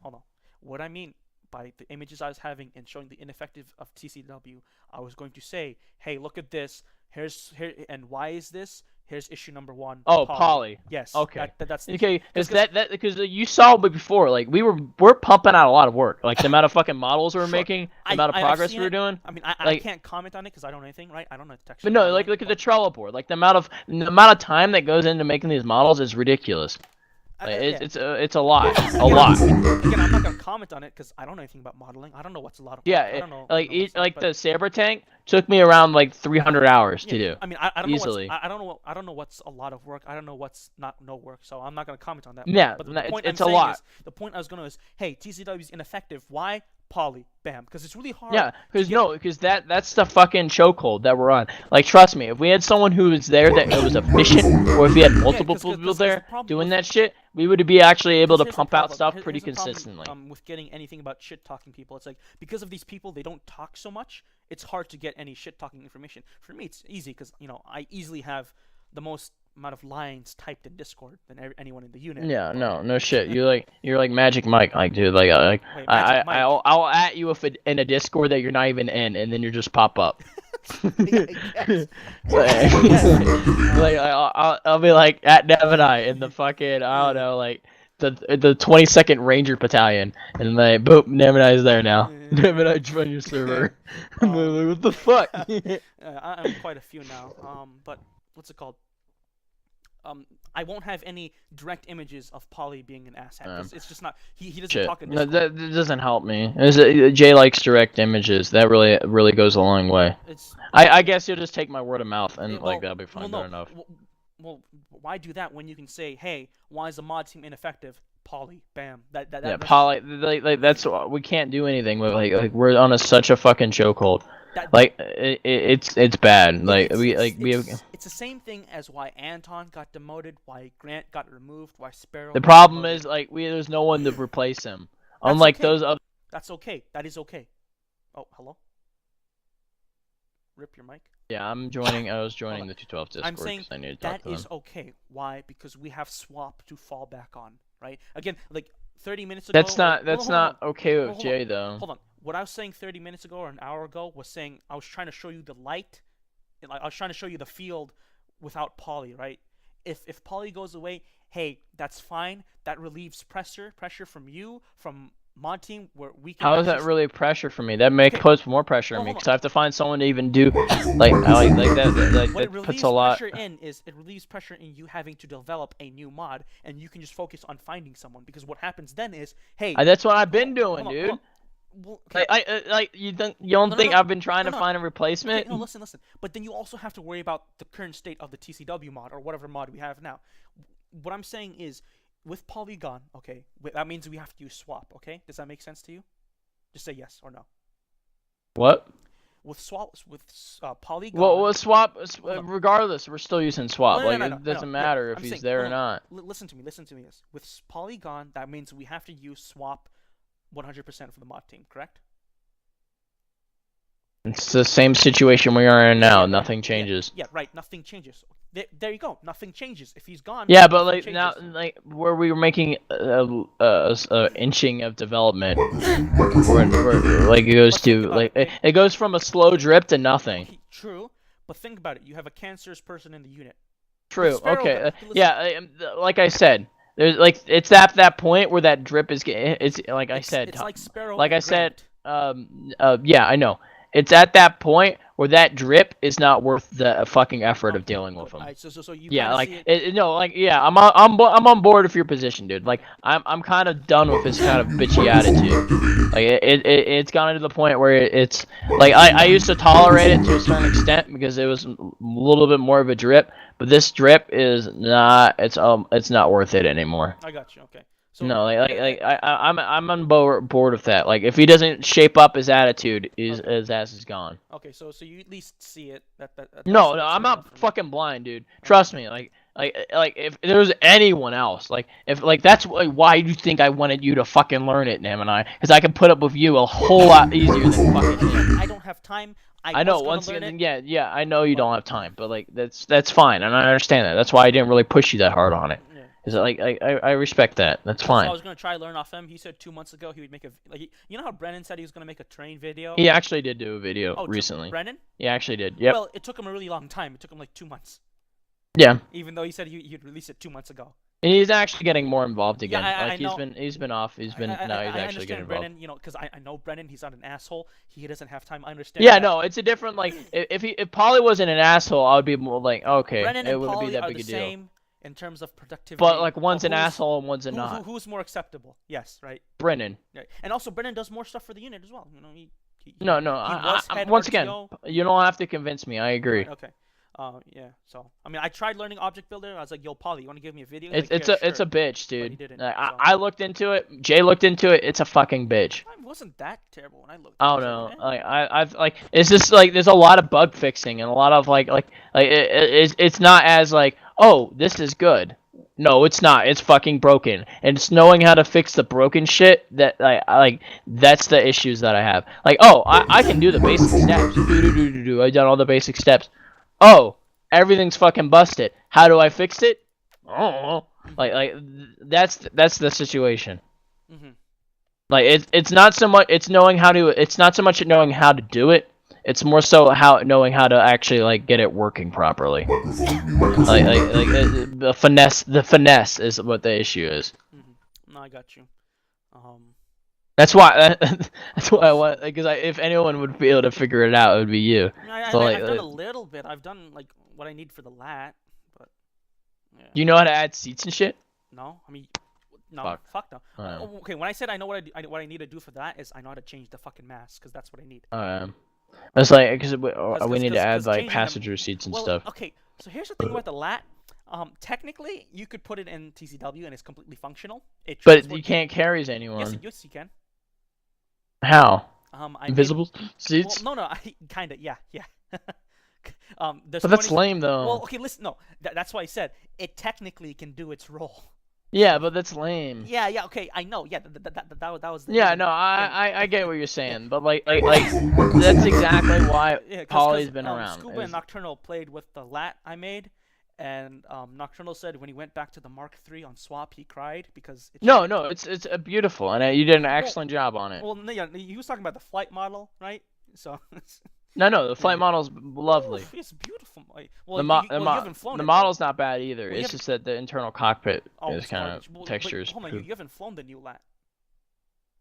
What I mean by the images I was having and showing the ineffective of TCW, I was going to say, hey, look at this. And why is this? Here's issue number 1. Oh, Poly. Yes. Okay. That's okay. Because you saw me before. Like we're pumping out a lot of work. Like the amount of fucking models we're making, the amount of progress we're doing. I mean, I can't comment on it because I don't know anything, right? I don't know the texture. But no, like look at the Trello board. Like the amount of time that goes into making these models is ridiculous. Like, it's a lot. A lot. Again, I'm not gonna comment on it because I don't know anything about modeling. I don't know what's a lot of. Yeah, the Saber tank took me around like 300 hours to do. I mean, I don't easily. know I don't know what's a lot of work. I don't know what's no work. So I'm not gonna comment on that. Yeah, but the point it's a lot. The point I was gonna is, hey, TCW is ineffective. Why? Poly, bam, because it's really hard. Yeah, because that's the fucking chokehold that we're on. Like, trust me, if we had someone who was there that it was efficient, or if we had multiple people there doing that shit, we would be actually able to pump out stuff pretty consistently. With getting anything about shit talking people, it's like because of these people, they don't talk so much. It's hard to get any shit talking information. For me, it's easy because I easily have the most amount of lines typed in Discord than anyone in the unit. Yeah, no shit. You're like Magic Mike, like dude, like Wait, I'll at you in a Discord that you're not even in, and then you just pop up. Yes. Like I'll be like at Nevinai in the fucking I don't know like the 22nd Ranger Battalion, and like boom, Nevinai's there now. Nevinai join your server. Like, what the fuck? I'm quite a few now. But what's it called? I won't have any direct images of Poly being an asshat. It's just not. He doesn't talk in Discord. That doesn't help me. Jay likes direct images. That really goes a long way. I guess you'll just take my word of mouth and that'll be fine. Good enough. Well, why do that when you can say, hey, why is the mod team ineffective? Poly, bam. Poly. Like that's we can't do anything with like we're on such a fucking chokehold. It's bad. It's the same thing as why Anton got demoted, why Grant got removed, why Sparrow. The problem is there's no one to replace him. Unlike those other. That's okay. That is okay. Oh, hello. Rip your mic. Yeah, I'm joining. I was joining the 212 Discord. I'm saying I need to talk that is okay. Why? Because we have swap to fall back on, right? Again, like 30 minutes ago. That's not okay with Jay though. Hold on. What I was saying 30 minutes ago or an hour ago was saying I was trying to show you the light, I was trying to show you the field without Poly, right? If Poly goes away, hey, that's fine. That relieves pressure from you, from mod team, where we can. How is that really pressure for me? That puts more pressure on me because I have to find someone to even do like that. Like that puts a lot. It relieves pressure in you having to develop a new mod, and you can just focus on finding someone because what happens then is, hey, that's what I've been doing, dude. Well, okay. You don't think I've been trying to find a replacement? Okay, no, listen. But then you also have to worry about the current state of the TCW mod or whatever mod we have now. What I'm saying is, with Polygon, okay, that means we have to use swap. Okay, does that make sense to you? Just say yes or no. What? With Polygon. Well, with swap, regardless, we're still using swap. It doesn't matter if he's there or not. Listen to me. Yes. With Polygon, that means we have to use swap 100% for the mod team, correct? It's the same situation we are in now. Nothing changes. Yeah, right. Nothing changes. There you go. Nothing changes. If he's gone. Yeah, but like now, like where we were making a inching of development, where like it goes from a slow drip to nothing. True, but think about it. You have a cancerous person in the unit. True. Okay. Yeah. Like I said. There's it's at that point where that drip is getting. It's like I said. It's like Sparrow. Like I said. Yeah, I know. It's at that point where that drip is not worth the fucking effort of dealing with them. Right, so you I'm on board with your position, dude. Like I'm kind of done with this kind of bitchy attitude. Like it's gotten to the point where it's like I used to tolerate it to a certain extent because it was a little bit more of a drip, but this drip is not. It's not worth it anymore. I got you. Okay. So, No, I'm on board with that. Like, if he doesn't shape up his attitude, his ass is gone. Okay, so you at least see it. No, I'm not fucking blind, dude. Trust me. Like if there was anyone else, like if like that's why you think I wanted you to fucking learn it, Nam and I, because I can put up with you a whole lot easier than fucking him. I don't have time. I know. Once again, yeah, I know you don't have time, but like that's fine, and I understand that. That's why I didn't really push you that hard on it. Yeah. Is like I respect that. That's fine. So I was gonna try learn off him. He said 2 months ago he would make you know how Brennan said he was gonna make a train video. He actually did do a video recently. Brennan? He actually did. Yep. Well, it took him a really long time. It took him like 2 months. Yeah. Even though he said he'd release it 2 months ago. And he's actually getting more involved again. Yeah, like he's been off. Now he's actually getting involved. Brennan, you know, because I know Brennan. He's not an asshole. He doesn't have time. I understand. Yeah, no, it's a different like if Polly wasn't an asshole, I would be more like okay, Brennan it wouldn't Polly be that are big the a deal. same in terms of productivity. But like one's an asshole and one's a not. Who's more acceptable? Yes, right. Brennan. Right. And also Brennan does more stuff for the unit as well. You know, once again, you don't have to convince me. I agree. Right, okay. Yeah. So I mean, I tried learning object builder. I was like, "Yo, Polly, you want to give me a video?" It's like, it's a bitch, dude. But he didn't, like, so. I looked into it. Jay looked into it. It's a fucking bitch. It wasn't that terrible when I looked. I don't know. Like I've like it's just like there's a lot of bug fixing and a lot of like it's not as like oh this is good. No, it's not. It's fucking broken. And it's knowing how to fix the broken shit that like that's the issues that I have. Like oh I can do the basic steps. I've done all the basic steps. Oh, everything's fucking busted. How do I fix it? I don't know. Like that's the situation. Mm-hmm. Like it's not so much it's knowing how to it's not so much knowing how to do it. It's more so knowing how to actually like get it working properly. like the finesse is what the issue is. Mm-hmm. No, I got you. That's why I want because if anyone would be able to figure it out, it would be you. I've done a little bit. I've done like what I need for the lat, but yeah. You know how to add seats and shit? No, I mean, no, fuck no. Right. Okay, when I said I know what I need to do for that is I know how to change the fucking mask because that's what I need. It's like because we need to add like passenger seats and stuff. Okay, so here's the thing about the lat. Technically, you could put it in TCW and it's completely functional. But you can't carry anyone. Yes, you can. How? Invisible seats? Well, no, kinda, yeah. But that's lame though. Well, okay, listen, no, that's why I said it technically can do its role. Yeah, but that's lame. Yeah, okay, I know. Yeah, that was. Yeah, no, I get what you're saying, but like that's exactly why Polly's been around. Scuba and Nocturnal played with the lat I made. And Nocturnal said when he went back to the Mark III on swap, he cried because No, it's beautiful, and you did an excellent job on it. Well, yeah, he was talking about the flight model, right? So. No, the flight model's lovely. Oof, it's beautiful. Well, you haven't flown the it, model's though. not bad either. It's just that the internal cockpit is kind of textures. Hold on, you haven't flown the new lat.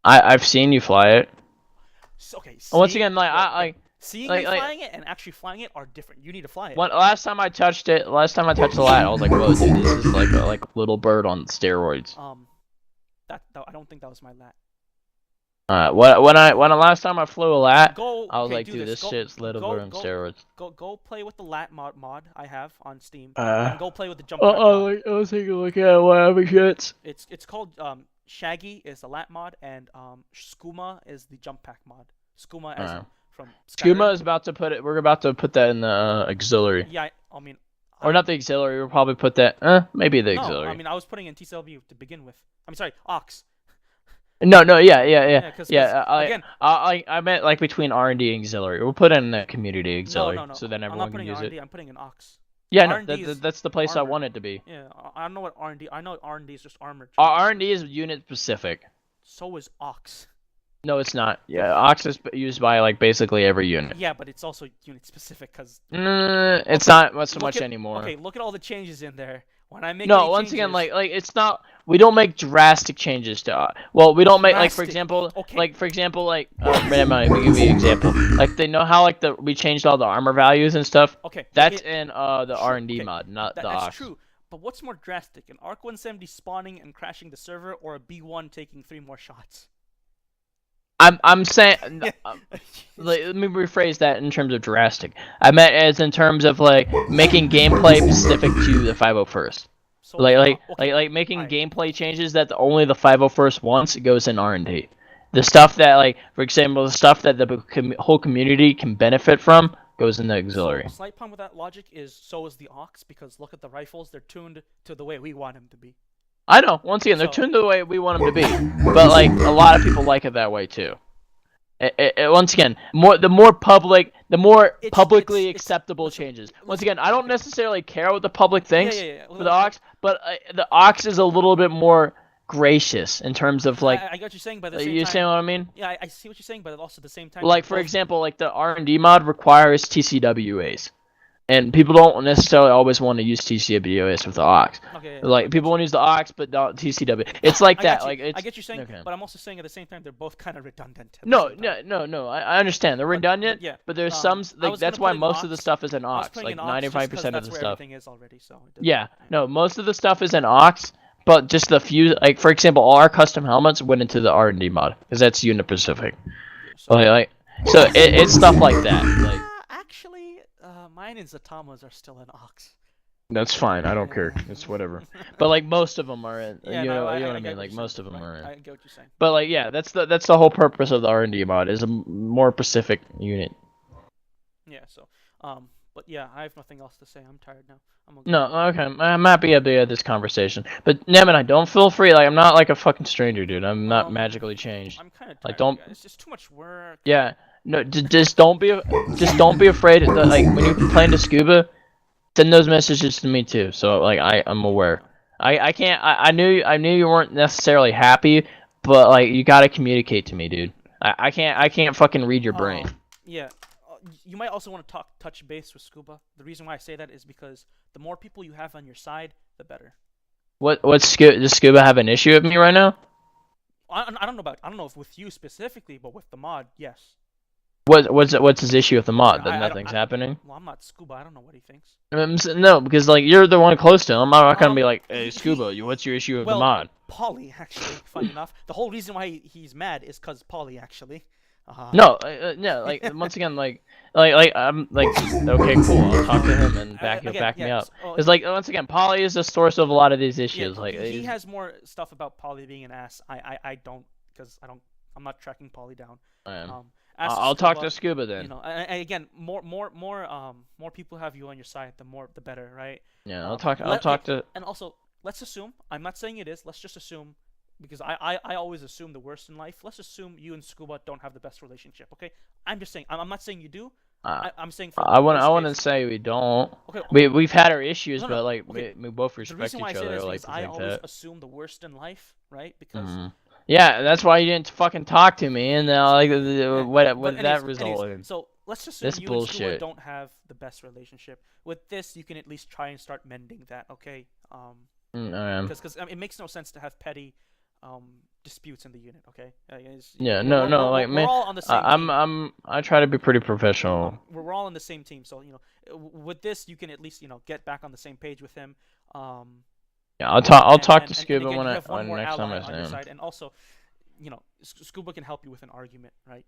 I've seen you fly it. Okay. Once again, like seeing me flying it and actually flying it are different. You need to fly it. Last time I touched the lat, I was like, whoa, dude, this is like a little bird on steroids. I don't think that was my lat. When last time I flew a lat, I was like, dude, this shit's little bird on steroids. Go play with the lat mod I have on Steam. And go play with the jump pack mod. I'll take a look at whatever shits. It's called Shaggy is the lat mod and Skooma is the jump pack mod. Skooma as from Skyrim. Skooma is about to put it. We're about to put that in the auxiliary. Yeah, I mean. Or not the auxiliary. We'll probably put that. Maybe the auxiliary. No, I mean I was putting in TCW to begin with. I'm sorry, aux. No, yeah. Again, I meant like between R&D and auxiliary. We'll put it in the community auxiliary, so then everyone can use it. I'm putting in aux. Yeah, no, that's the place armor. I want it to be. Yeah, I don't know what R&D. I know R&D is just armored. R&D is unit specific. So is aux. No, it's not. Yeah, aux is used by like basically every unit. Yeah, but it's also unit specific because. It's not so much anymore. Okay, look at all the changes in there. When I make once again, like it's not. We don't make drastic changes to. Well, we don't make like for example, let me give you an example. Like they know how we changed all the armor values and stuff. Okay. That's in the R&D mod, not the aux. That's true. But what's more drastic, an ARC 170 spawning and crashing the server, or a B1 taking 3 more shots? I'm saying, let me rephrase that in terms of drastic. I meant as in terms of like making gameplay specific to the 501st. So like making gameplay changes that only the 501st wants, it goes in R&D. The stuff that, like, for example, the stuff that the whole community can benefit from goes in the auxiliary. So, slight problem with that logic is so is the aux, because look at the rifles, they're tuned to the way we want them to be. I know. Once again, they're tuned the way we want them to be, but like a lot of people like it that way too. Once again, the more publicly acceptable changes. Once again, I don't necessarily care what the public thinks for the aux, but the aux is a little bit more gracious in terms of like. I get what you're saying, but at the same time, you saying what I mean? Yeah, I see what you're saying, but also at the same time. Like for example, like the R&D mod requires TCWAs. And people don't necessarily always want to use TCWAs with the aux. Okay, like people want to use the aux, but not TCW. It's like that. Like I get you saying, but I'm also saying at the same time they're both kind of redundant. No. I understand they're redundant. But there's some like that's why most of the stuff is in aux. Like 95% of the stuff. Everything is already, so no, most of the stuff is in aux, but just the few. Like for example, all our custom helmets went into the R&D mod because that's unit specific. So it's stuff like that. Like. Actually, mine and Zatamas are still in aux. That's fine. I don't care. It's whatever. But like most of them are in. You know what I mean? Like most of them are in. I get what you're saying. But like that's the whole purpose of the R&D mod is a more specific unit. Yeah. So but yeah, I have nothing else to say. I'm tired now. No, okay. I'm happy to have this conversation. But Nemin, I don't feel free. Like I'm not like a fucking stranger, dude. I'm not magically changed. I'm kind of tired. Like don't. It's just too much work. Yeah. No, just don't be afraid. Like when you're playing to scuba, send those messages to me too. So like I'm aware. I can't. I knew you weren't necessarily happy, but like you gotta communicate to me, dude. I can't fucking read your brain. Yeah. You might also want to touch base with scuba. The reason why I say that is because the more people you have on your side, the better. Does scuba have an issue with me right now? I don't know if with you specifically, but with the mod, yes. What's his issue with the mod? That nothing's happening? Well, I'm not Scuba. I don't know what he thinks. No, because like you're the one close to him. I'm not gonna be like, hey, Scuba, what's your issue with the mod? Polly, actually, funny enough. The whole reason why he's mad is because Polly, actually. No, like once again, like I'm like, okay, cool. I'll talk to him and back me up. It's like once again, Polly is the source of a lot of these issues. Like he has more stuff about Polly being an ass. I don't, because I'm not tracking Polly down. I'll talk to Scuba then. You know, and again, more people have you on your side, the better, right? Yeah, I'll talk to. And also, let's assume. I'm not saying it is. Let's just assume, because I always assume the worst in life. Let's assume you and Scuba don't have the best relationship. Okay, I'm just saying. I'm not saying you do. I'm saying. I wouldn't say we don't. Okay. We've had our issues, but like we both respect each other. I always assume the worst in life, right? Because. Yeah, that's why you didn't fucking talk to me, and like what that resulted in. So let's just assume you and Scuba don't have the best relationship. With this, you can at least try and start mending that, okay? Because it makes no sense to have petty disputes in the unit, okay? Like we're all on the same team. I try to be pretty professional. We're all on the same team, so with this, you can at least get back on the same page with him. Yeah, I'll talk to Scuba when next time I see him. And also, Scuba can help you with an argument, right?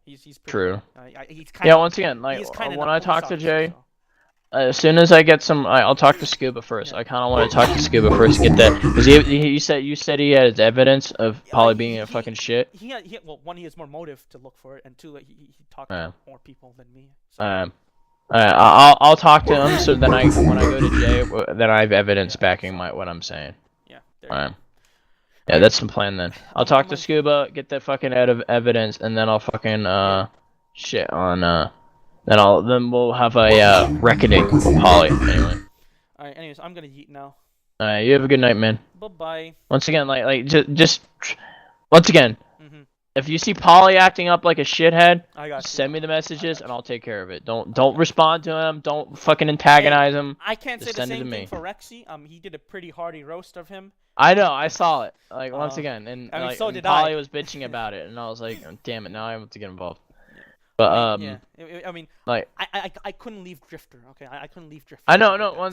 He's pretty, true. He's kind of, once again, like when I talk to Jay, as soon as I get some, I'll talk to Scuba first. I kind of want to talk to Scuba first, get that. Because you said he had evidence of Polly being a fucking shit. Well, one, he has more motive to look for it, and two, he talked to more people than me. So. I'll talk to him so then when I go to Jay, then I have evidence backing what I'm saying. Yeah. Yeah, that's the plan then. I'll talk to Scuba, get that fucking evidence, and then I'll fucking shit on then we'll have a reckoning with Polly anyway. Alright, anyways, I'm gonna yeet now. Alright, you have a good night, man. Bye-bye. Once again, just once again, if you see Polly acting up like a shithead, send me the messages and I'll take care of it. Don't respond to him. Don't fucking antagonize him. I can't say the same thing for Rexy. He did a pretty hearty roast of him. I know, I saw it. Like once again, and so did Polly was bitching about it, and I was like, damn it, now I have to get involved. But I mean, like I couldn't leave Drifter. Okay, I couldn't leave Drifter. I know,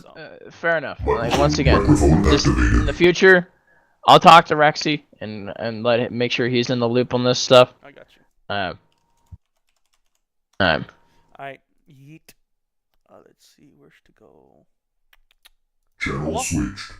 fair enough. Like once again, just in the future. I'll talk to Rexy and make sure he's in the loop on this stuff. I got you. Alright, yeet. Let's see, where's to go? Channel switched.